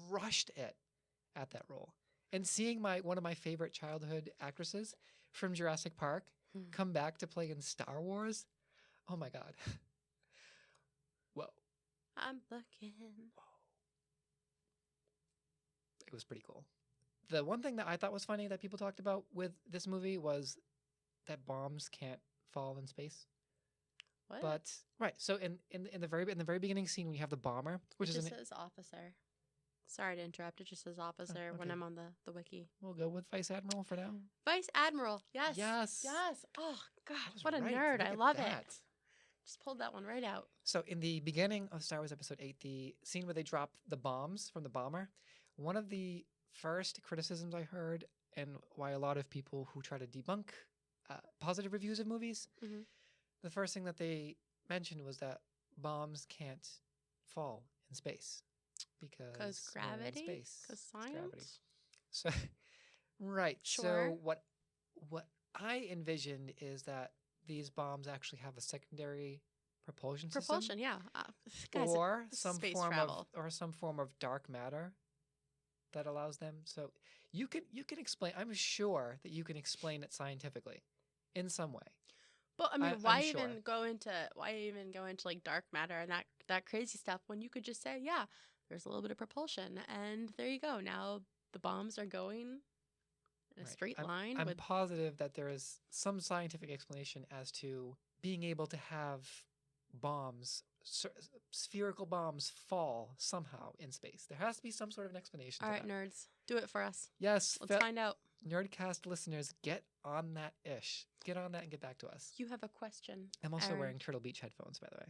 crushed it at that role. And seeing one of my favorite childhood actresses from Jurassic Park come back to play in Star Wars, oh my God. Whoa. I'm looking. Whoa. It was pretty cool. The one thing that I thought was funny that people talked about with this movie was that bombs can't fall in space. What? But right, so in the very beginning scene when you have the bomber, which just says officer. Sorry to interrupt. It just says officer when I'm on the wiki. We'll go with Vice Admiral for now. Vice Admiral. Yes. Yes. Yes. Oh God, what a nerd! I love it. Just pulled that one right out. So in the beginning of Star Wars Episode 8, the scene where they drop the bombs from the bomber, one of the first criticisms I heard, and why a lot of people who try to debunk positive reviews of movies, the first thing that they mentioned was that bombs can't fall in space because gravity, because science. Gravity. So right. Sure. So what I envisioned is that these bombs actually have a secondary propulsion system. Yeah. Guys, Or this is some space form travel. of dark matter that allows them. So you can explain. I'm sure that you can explain it scientifically, in some way. But I mean, I'm why sure. even go into like dark matter and that crazy stuff when you could just say, yeah, there's a little bit of propulsion, and there you go. Now the bombs are going in a straight line. I'm positive that there is some scientific explanation as to being able to have bombs, spherical bombs, fall somehow in space. There has to be some sort of an explanation. All right, nerds, do it for us. Yes, let's find out. Nerdcast listeners, get on that ish. Get on that and get back to us. You have a question. I'm also Eryn. wearing Turtle Beach headphones, by the way.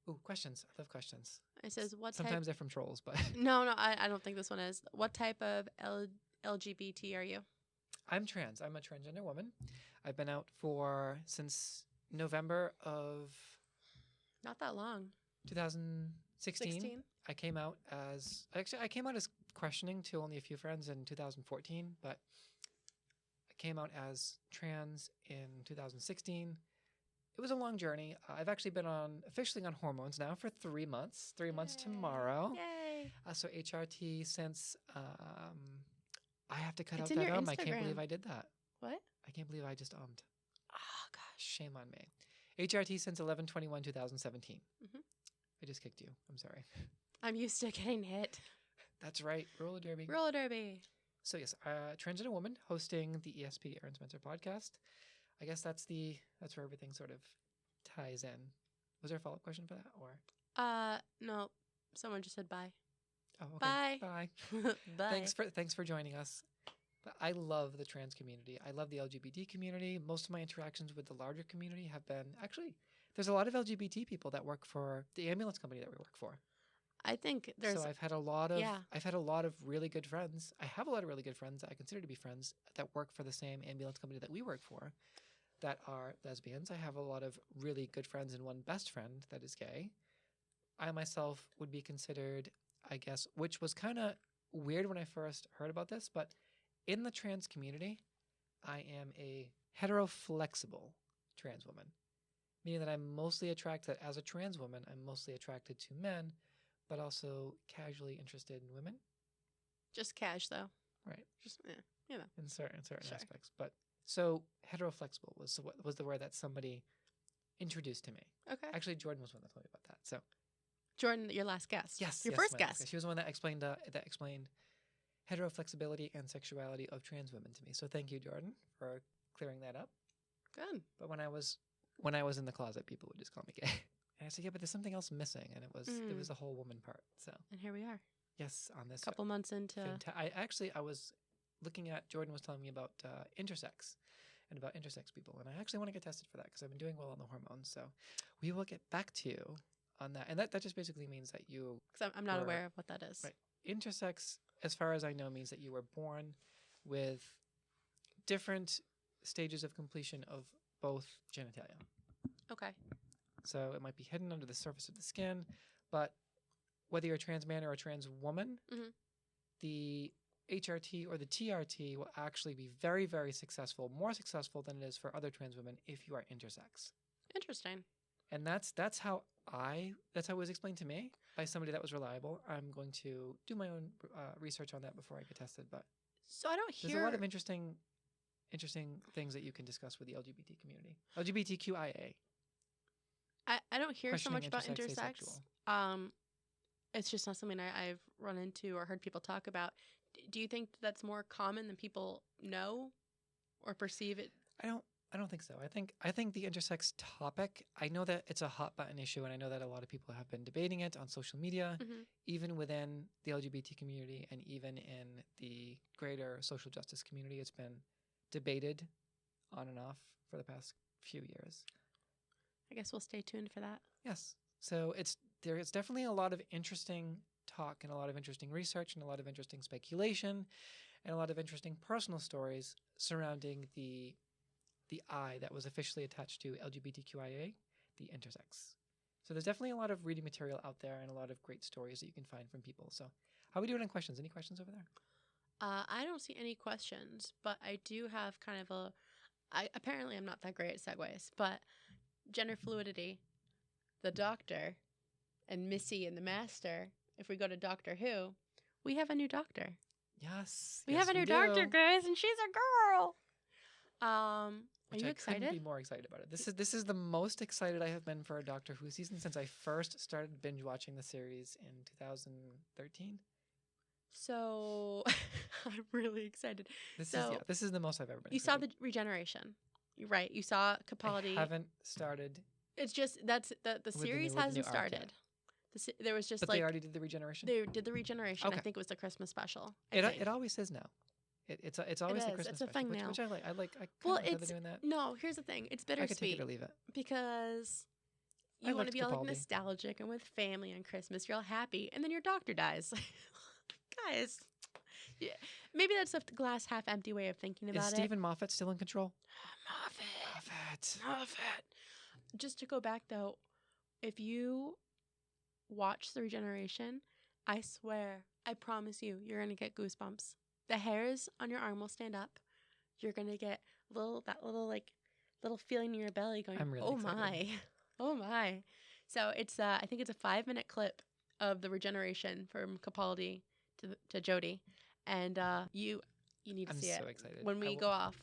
Ooh, questions. I love questions. It says, what Sometimes type... they're from trolls, but... No, I don't think this one is. What type of LGBT are you? I'm trans. I'm a transgender woman. I've been out since November of... Not that long. 2016. I came out as... Actually, I came out as questioning to only a few friends in 2014, but I came out as trans in 2016. It was a long journey. I've actually been officially on hormones now for 3 months. 3 months tomorrow. Yay! So HRT since I have to cut It's out in that your I can't believe Instagram. I did that. What? I can't believe I just ummed. Oh gosh, shame on me. HRT since 11/21/2017. I just kicked you. I'm sorry. I'm used to getting hit. That's right. Roller Derby. Roller Derby. So yes, transgender woman hosting the ESP Eryn Spencer podcast. I guess that's where everything sort of ties in. Was there a follow-up question for that, or? No. Someone just said bye. Oh, okay. Bye. Bye. Bye. Thanks for joining us. But I love the trans community. I love the LGBT community. Most of my interactions with the larger community have been there's a lot of LGBT people that work for the ambulance company that we work for. I think there's. So I've had a lot of really good friends. I have a lot of really good friends that I consider to be friends that work for the same ambulance company that we work for, that are lesbians. I have a lot of really good friends and one best friend that is gay. I myself would be considered, I guess, which was kind of weird when I first heard about this, but in the trans community, I am a heteroflexible trans woman, meaning that I'm mostly attracted, as a trans woman, I'm mostly attracted to men, but also casually interested in women. Just cash, though. Right. Just, you know. In certain Sure. aspects. But so heteroflexible was the word that somebody introduced to me. Okay. Actually, Jordan was one that told me about that. So Jordan, your last guest. yes, Your yes, first my last guest. She was the one that explained heteroflexibility and sexuality of trans women to me. So thank you, Jordan, for clearing that up. Good. But when I was in the closet, people would just call me gay. And I said, yeah, but there's something else missing, and it was the whole woman part. So And here we are. yes, on this Couple months into. I was looking at, Jordan was telling me about intersex and about intersex people, and I actually want to get tested for that because I've been doing well on the hormones. So we will get back to you on that, and that just basically means that you. Because I'm not aware of what that is. Right. Intersex, as far as I know, means that you were born with different stages of completion of both genitalia. Okay. So it might be hidden under the surface of the skin, but whether you're a trans man or a trans woman, the HRT or the TRT will actually be very, very successful, more successful than it is for other trans women if you are intersex. Interesting. And that's how it was explained to me by somebody that was reliable. I'm going to do my own research on that before I get tested. But so I don't hear. There's a lot of interesting things that you can discuss with the LGBT community. LGBTQIA. I don't hear so much about Questioning intersex. It's just not something I've run into or heard people talk about. Do you think that's more common than people know or perceive it? I don't think so. I think the intersex topic, I know that it's a hot button issue, and I know that a lot of people have been debating it on social media, even within the LGBT community and even in the greater social justice community. It's been debated on and off for the past few years. I guess we'll stay tuned for that. Yes. So there is definitely a lot of interesting talk and a lot of interesting research and a lot of interesting speculation and a lot of interesting personal stories surrounding the I that was officially attached to LGBTQIA, the intersex. So there's definitely a lot of reading material out there and a lot of great stories that you can find from people. So how are we doing on questions? Any questions over there? I don't see any questions, but I do have kind of apparently I'm not that great at segues, but gender fluidity, the Doctor, and Missy and the Master. If we go to Doctor Who, we have a new doctor. Yes. We have a new doctor, guys, and she's a girl. Are you excited? I couldn't be more excited about it. This is the most excited I have been for a Doctor Who season since I first started binge watching the series in 2013. So I'm really excited. This is the most I've ever been. You saw the regeneration, right? You saw Capaldi. I haven't started. It's just the series hasn't started. There was just but they already did the regeneration. They did the regeneration. Okay. I think it was the Christmas special. It always is now. It's always the Christmas It's a special, thing now. which I like. I like It's they're doing that. No, here's the thing. It's bittersweet. I could take it or leave it because you want to be all like nostalgic and with family on Christmas. You're all happy, and then your doctor dies. Guys, yeah, maybe that's a glass half empty way of thinking about it. Is Stephen Moffat still in control? Moffat. Just to go back though, if you watch the regeneration, I swear, I promise you, you're gonna get goosebumps. The hairs on your arm will stand up. You're gonna get that little feeling in your belly going. I'm really excited. Oh my! So it's I think it's a 5-minute clip of the regeneration from Capaldi to Jodie, and you need to see it. I'm so excited when we go off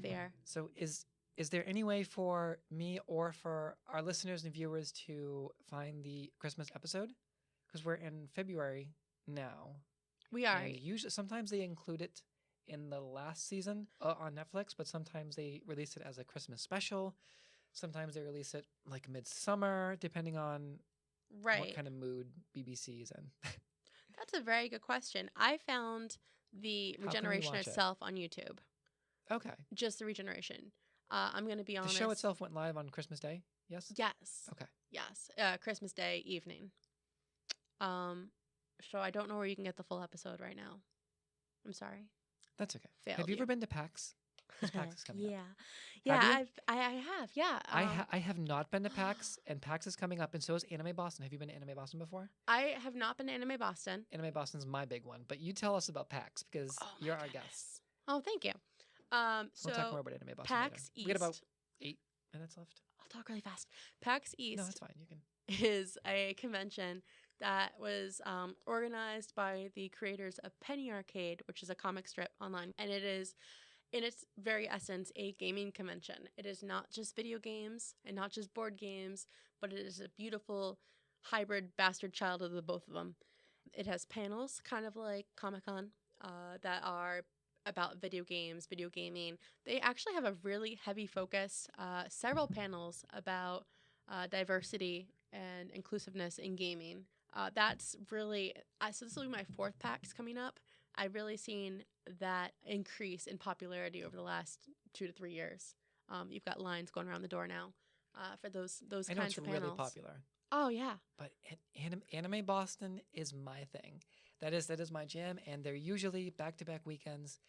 the air. So is there any way for me or for our listeners and viewers to find the Christmas episode? Because we're in February now. We are. And usually, sometimes they include it in the last season on Netflix, but sometimes they release it as a Christmas special. Sometimes they release it like midsummer, depending on what kind of mood BBC is in. That's a very good question. I found the regeneration itself on YouTube. Okay. Just the regeneration. I'm going to be honest. The show itself went live on Christmas Day? Yes? Yes. Okay. Yes. Christmas Day evening. So I don't know where you can get the full episode right now. I'm sorry. That's okay. Have you ever been to PAX? PAX is coming up. Yeah, I have. Yeah. I have not been to PAX, and PAX is coming up, and so is Anime Boston. Have you been to Anime Boston before? I have not been to Anime Boston. Anime Boston's my big one, but you tell us about PAX because you're our guest. Oh, thank you. We'll talk more about Anime Boston PAX later. East. We got about 8 minutes left. I'll talk really fast. PAX East. No, that's fine. You can. Is a convention that was organized by the creators of Penny Arcade, which is a comic strip online, and it is, in its very essence, a gaming convention. It is not just video games and not just board games, but it is a beautiful hybrid bastard child of the both of them. It has panels, kind of like Comic-Con, that are about video games, video gaming. They actually have a really heavy focus, several panels about diversity and inclusiveness in gaming. That's really, so this will be my 4th PAX coming up. I've really seen that increase in popularity over the last 2 to 3 years. You've got lines going around the door now for those kinds of panels. Really popular. Oh, yeah. But Anime Boston is my thing. That is my jam, and they're usually back-to-back weekends.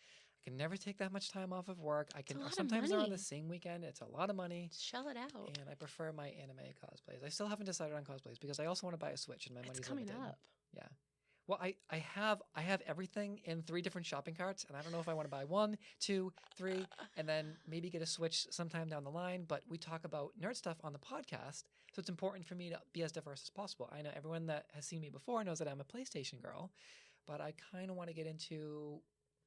I can never take that much time off of work. Sometimes they're on the same weekend. It's a lot of money. Shell it out. And I prefer my anime cosplays. I still haven't decided on cosplays because I also want to buy a Switch, and my money's coming limited. up. Yeah. Well, I have everything in 3 different shopping carts, and I don't know if I want to buy 1, 2, 3, and then maybe get a Switch sometime down the line. But we talk about nerd stuff on the podcast, so it's important for me to be as diverse as possible. I know everyone that has seen me before knows that I'm a PlayStation girl, but I kind of want to get into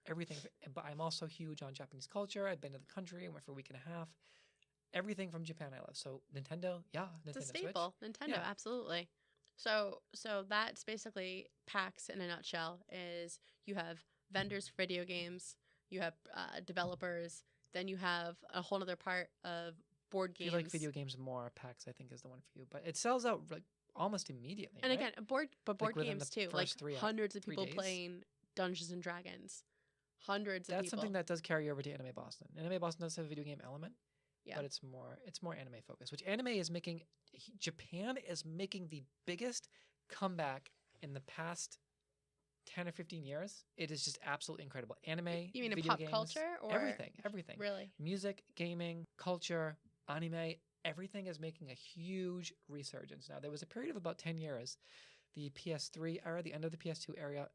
everything. But I'm also huge on Japanese culture. I've been to the country. I went for a week and a half. Everything from Japan I love. So Nintendo, Nintendo it's a staple. Switch. Nintendo, absolutely. So that's basically PAX in a nutshell. Is you have vendors for video games, you have developers, then you have a whole other part of board games. If you like video games more, PAX I think is the one for you. But it sells out like almost immediately. And right? again, board games too. Like hundreds of people playing Dungeons and Dragons. Hundreds of people. That's something that does carry over to Anime Boston. Anime Boston does have a video game element. Yeah. But it's more anime focused, which anime is making. Japan is making the biggest comeback in the past 10 or 15 years. It is just absolutely incredible. Anime, you mean video in pop games, culture or everything. Really, music, gaming, culture, anime, everything is making a huge resurgence. Now there was a period of about 10 years, the PS3 era, the end of the PS2 era,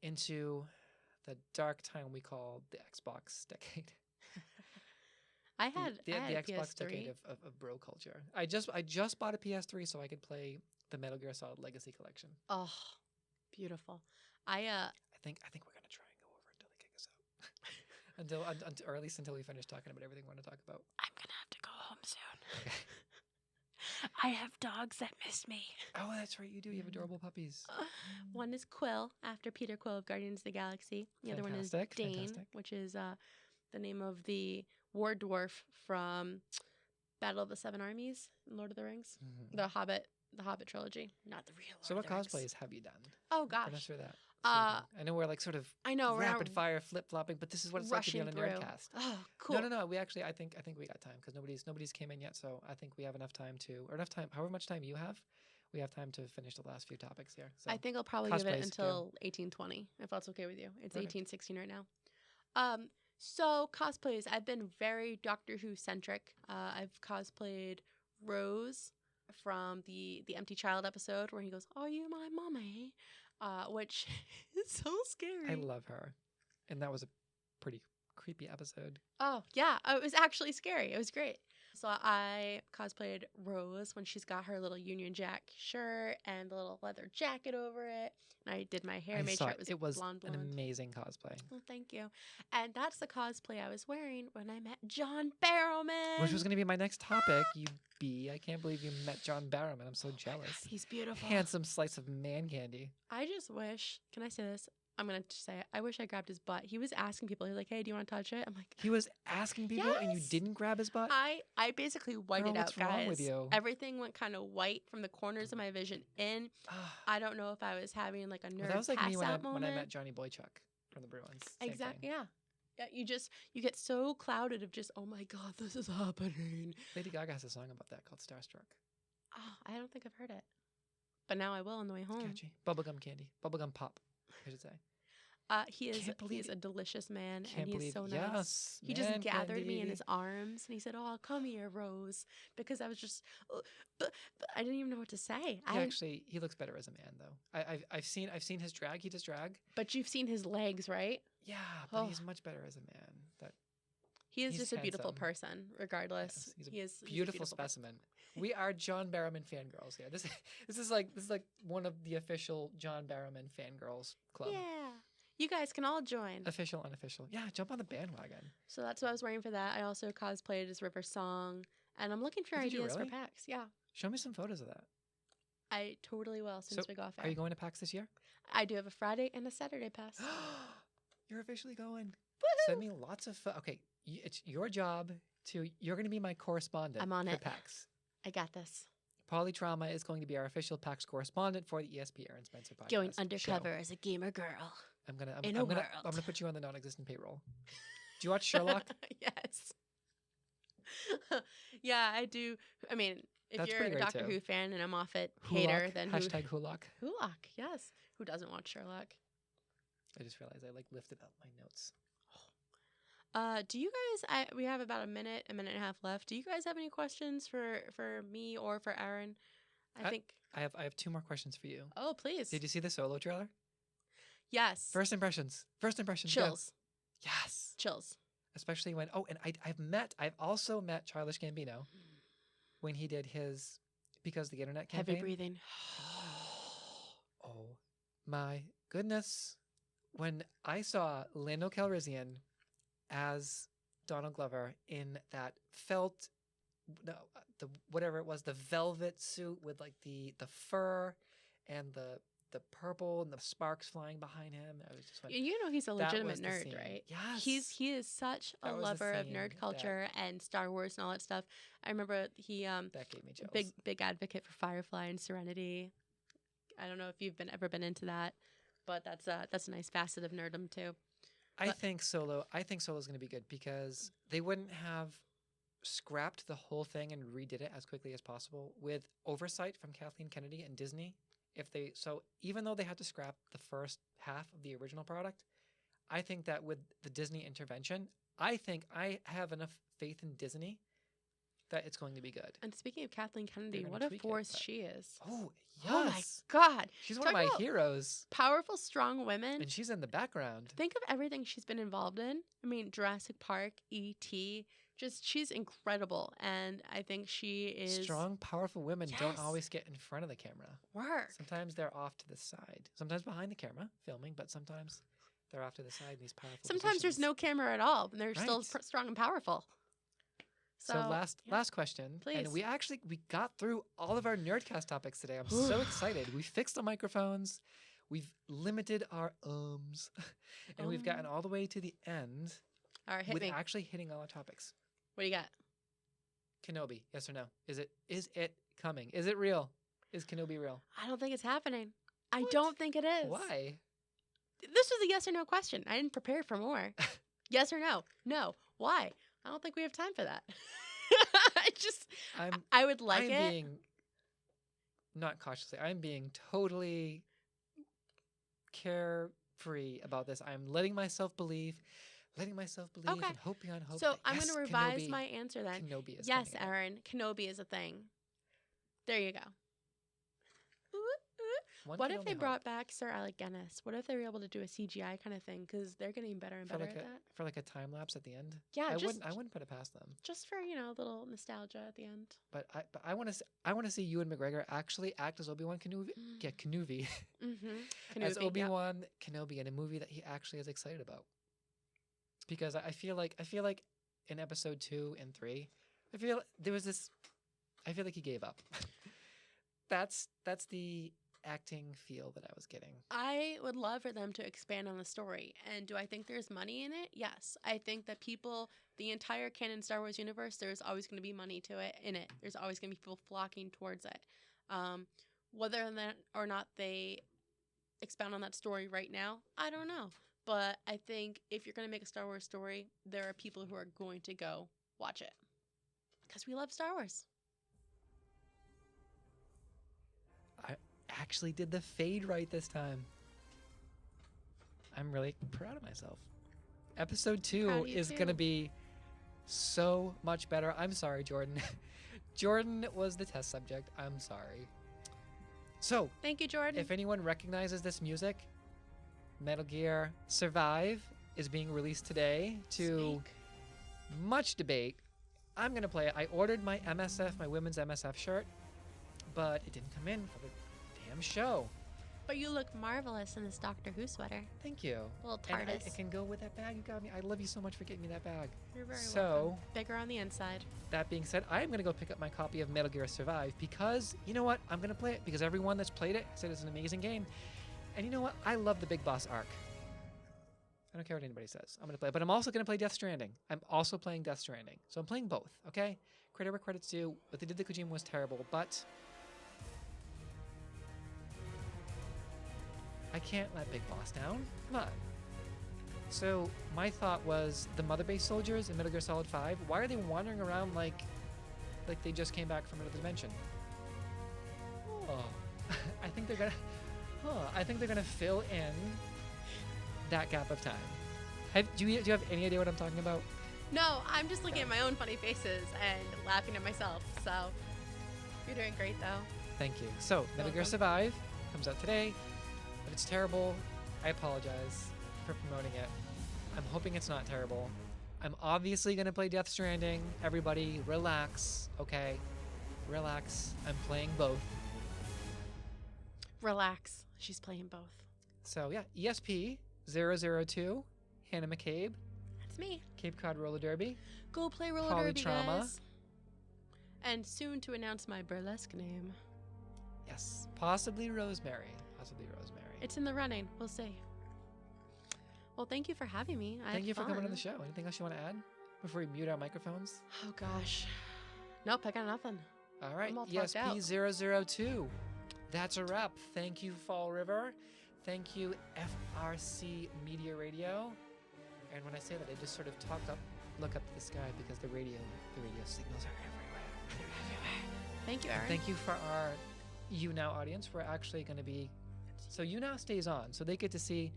into the dark time we call the Xbox decade. I had the Xbox PS3. decade of bro culture. I just bought a PS3 so I could play the Metal Gear Solid Legacy Collection. Oh, Beautiful. I think we're gonna try and go over until they kick us out. or at least until we finish talking about everything we want to talk about. I'm gonna have to go home soon. Okay. I have dogs that miss me. Oh, that's right. You do. You have adorable puppies. One is Quill, after Peter Quill of Guardians of the Galaxy. The other one is Dane, which is the name of the war dwarf from Battle of the Seven Armies in Lord of the Rings. Mm-hmm. The Hobbit trilogy, not the real. So what cosplays have you done? Oh gosh. Run us through that. I know we're like sort of rapid fire flip flopping, but this is what it's like to be on a nerdcast. Oh, cool. No. We actually, I think we got time because nobody's came in yet, so I think we have enough time. However much time you have, we have time to finish the last few topics here. So I think I'll probably give it until 1820, if that's okay with you. It's 1816 right now. So cosplays, I've been very Doctor Who centric. I've cosplayed Rose from the Empty Child episode where he goes, "Are you my mommy?" Which is so scary. I love her. And that was a pretty creepy episode. Oh, yeah. It was actually scary. It was great. So I cosplayed Rose when she's got her little Union Jack shirt and the little leather jacket over it. And I did my hair, made sure it was blonde. An amazing cosplay. Well, thank you. And that's the cosplay I was wearing when I met John Barrowman. Which was going to be my next topic, you bee. I can't believe you met John Barrowman. I'm so jealous. God, he's beautiful. Handsome slice of man candy. I just wish, can I say this? I'm going to say it. I wish I grabbed his butt. He was asking people. He was like, "Hey, do you want to touch it?" I'm like, he was asking people and you didn't grab his butt? I basically whited out, what's guys. Wrong with you? Everything went kind of white from the corners of my vision in. I don't know if I was having like a nerd that was like me when moment. I met Johnny Boychuk from the Bruins. Exactly. Yeah. Yeah, you get so clouded of just, oh my God, this is happening. Lady Gaga has a song about that called Starstruck. Oh, I don't think I've heard it. But now I will on the way home. Catchy. Bubblegum candy. Bubblegum pop, I should say. He is a delicious man, and he's so nice. Yes, he just gathered me in his arms, and he said, "Oh, come here, Rose," because I was just, but I didn't even know what to say. He looks better as a man, though. I've seen his drag. He does drag. But you've seen his legs, right? Yeah, but he's much better as a man. He is just a beautiful person, regardless. Yes, he's a beautiful specimen. We are John Barrowman fangirls here. This is like one of the official John Barrowman fangirls club. Yeah. You guys can all join. Official, unofficial. Yeah, jump on the bandwagon. So that's what I was wearing for that. I also cosplayed as River Song, and I'm looking for ideas for PAX. Yeah. Show me some photos of that. I totally will since we go off air. Are you going to PAX this year? I do have a Friday and a Saturday pass. You're officially going. Woohoo! Send me lots of okay, it's your job you're going to be my correspondent. I'm on for it. PAX. I got this. Polytrauma is going to be our official PAX correspondent for the ESP Eryn Spencer podcast. Going undercover as a gamer girl. I'm gonna put you on the non-existent payroll. Do you watch Sherlock? Yes. Yeah, I do. I mean, if you're a Doctor Who fan and a Moffat hater, then hashtag Hulock. Hulock, yes. Who doesn't watch Sherlock? I just realized I lifted up my notes. Do you guys? We have about a minute and a half left. Do you guys have any questions for me or for Eryn? I have two more questions for you. Oh, please. Did you see the Solo trailer? Yes. First impressions. Chills. Go. Yes. Chills. Especially when I've also met Childish Gambino when he did his Because the Internet campaign. Heavy breathing. Oh my goodness. When I saw Lando Calrissian as Donald Glover in that the velvet suit with like the fur and the purple and the sparks flying behind him. I was just he's a legitimate nerd, right? Yes. He is such a lover of nerd culture and Star Wars and all that stuff. I remember he that gave me chills. Big advocate for Firefly and Serenity. I don't know if you've ever been into that, but that's a nice facet of nerdom too. I think Solo is going to be good because they wouldn't have scrapped the whole thing and redid it as quickly as possible with oversight from Kathleen Kennedy and Disney. Even though they had to scrap the first half of the original product, I think that with the Disney intervention, I think I have enough faith in Disney that it's going to be good. And speaking of Kathleen Kennedy, what a force she is. Oh, yes. Oh, my God. She's one of my heroes. Powerful, strong women. And she's in the background. Think of everything she's been involved in. I mean, Jurassic Park, E.T., she's incredible, and I think she is Strong, powerful women don't Yes. always get in front of the camera. work. Sometimes they're off to the side. Sometimes behind the camera, filming, but sometimes they're off to the side in these powerful Sometimes there's positions. no camera at all, and they're still Right. strong and powerful. So yeah. last question. Please. And we got through all of our Nerdcast topics today. I'm so excited. We fixed the microphones. We've limited our ums. And we've gotten all the way to the end All right, hit with me. actually hitting all our topics. What do you got? Kenobi, yes or no? Is it coming? Is it real? Is Kenobi real? I don't think it's happening. I What? don't think it is. Why? This was a yes or no question. I didn't prepare for more. Yes or no? No. Why? I don't think we have time for that. I would like I'm it. being not cautiously. I'm being totally carefree about this. I'm letting myself believe Okay. and hoping on hope. So that, I'm yes, going to revise Kenobi- my answer then. Kenobi is Yes, coming out. Eryn. Kenobi is a thing. There you go. One What can if they only brought hope. back Sir Alec Guinness? What if they were able to do a CGI kind of thing? Because they're getting better and for better like at a that. for like a time lapse at the end? Yeah, I just wouldn't put it past them. just for a little nostalgia at the end. But I want to see Ewan McGregor actually act as Obi-Wan Kenobi. Yeah, Kenobi. Mm-hmm. As Obi-Wan Kenobi in a movie that he actually is excited about. Because I feel like in episode 2 and 3, I feel like he gave up. That's the acting feel that I was getting. I would love for them to expand on the story. And do I think there's money in it? Yes. I think that the entire canon Star Wars universe, there's always going to be money in it. There's always going to be people flocking towards it. Whether or not they expound on that story right now, I don't know. But I think if you're going to make a Star Wars story, there are people who are going to go watch it. Because we love Star Wars. I actually did the fade right this time. I'm really proud of myself. Episode 2 Proud of you is too. going to be so much better. I'm sorry, Jordan. Jordan was the test subject. I'm sorry. So, Thank you, Jordan. if anyone recognizes this music, Metal Gear Survive is being released today to Speak. much debate. I'm going to play it. I ordered my MSF, my women's MSF shirt, but it didn't come in for the damn show. But you look marvelous in this Doctor Who sweater. Thank you. Little And TARDIS. it can go with that bag you got me. I love you so much for getting me that bag. You're very So- welcome. Bigger on the inside. That being said, I am going to go pick up my copy of Metal Gear Survive because, you know what? I'm going to play it because everyone that's played it said it's an amazing game. And you know what? I love the Big Boss arc. I don't care what anybody says. I'm going to play it. But I'm also going to play Death Stranding. I'm also playing Death Stranding. So I'm playing both, okay? Credit where credit's due. What they did to Kojima was terrible, but I can't let Big Boss down. Come on. So my thought was the Mother Base soldiers in Metal Gear Solid 5, why are they wandering around like they just came back from another dimension? Oh, I think they're gonna fill in that gap of time. Do you have any idea what I'm talking about? No, I'm just looking at my own funny faces and laughing at myself. So you're doing great, though. Thank you. So Metal Gear Welcome. Survive comes out today. If it's terrible, I apologize for promoting it. I'm hoping it's not terrible. I'm obviously gonna play Death Stranding. Everybody, relax, okay? Relax. I'm playing both. Relax. She's playing both. So yeah, ESP-002, Hannah McCabe, That's me. Cape Cod Roller Derby. Go play roller derby, Polytrauma. guys. And soon to announce my burlesque name. Yes, possibly Rosemary. Possibly Rosemary. It's in the running. We'll see. Well, thank you for having me. I Thank had you for coming on fun. the show. Anything else you want to add before we mute our microphones? Oh, gosh. Nope, I got nothing. All right, I'm all talked out. ESP-002. That's a wrap. Thank you, Fall River. Thank you, FRC Media Radio. And when I say that, I just sort of look up to the sky because the radio signals are everywhere. Thank you, Eryn. Thank you for our YouNow audience. We're actually going to be... So YouNow stays on, so they get to see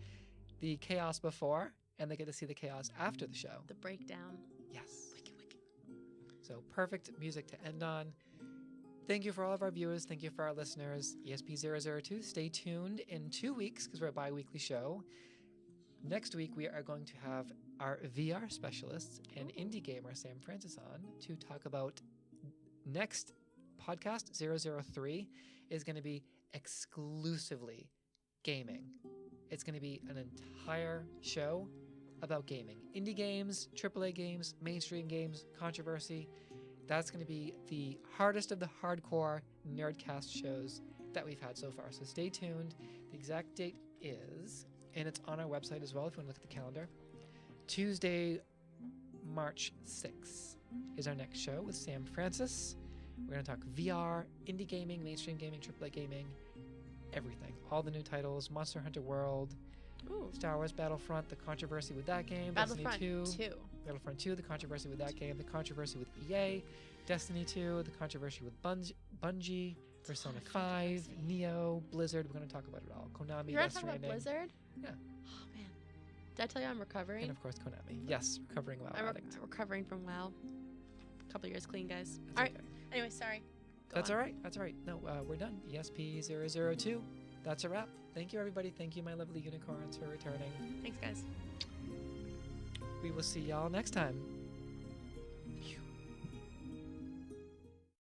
the chaos before, and they get to see the chaos after the show. The breakdown. Yes. Wicked, wicked. So perfect music to end on. Thank you for all of our viewers. Thank you for our listeners. ESP-002, stay tuned in 2 weeks because we're a bi-weekly show. Next week, we are going to have our VR specialist and indie gamer Sam Francis on to talk about next podcast 003 is going to be exclusively gaming. It's going to be an entire show about gaming. Indie games, AAA games, mainstream games, controversy. That's going to be the hardest of the hardcore nerdcast shows that we've had so far. So stay tuned. The exact date is, and it's on our website as well if you want to look at the calendar, Tuesday, March 6th is our next show with Sam Francis. We're going to talk VR, indie gaming, mainstream gaming, AAA gaming, everything. All the new titles, Monster Hunter World, Star Wars Battlefront, the controversy with that game, Destiny 2. Battlefront 2, the controversy with that game, the controversy with EA, Destiny 2, the controversy with Bungie, Persona 5, Neo, Blizzard. We're going to talk about it all. Konami, You're going to talk about Blizzard? Yeah. Oh, man. Did I tell you I'm recovering? And of course, Konami. Yes, recovering WoW addict. I'm recovering from WoW. A couple years clean, guys. That's all right. okay. Anyway, sorry. That's all right. That's all right. No, we're done. ESP002. That's a wrap. Thank you, everybody. Thank you, my lovely unicorns, for returning. Thanks, guys. We will see y'all next time.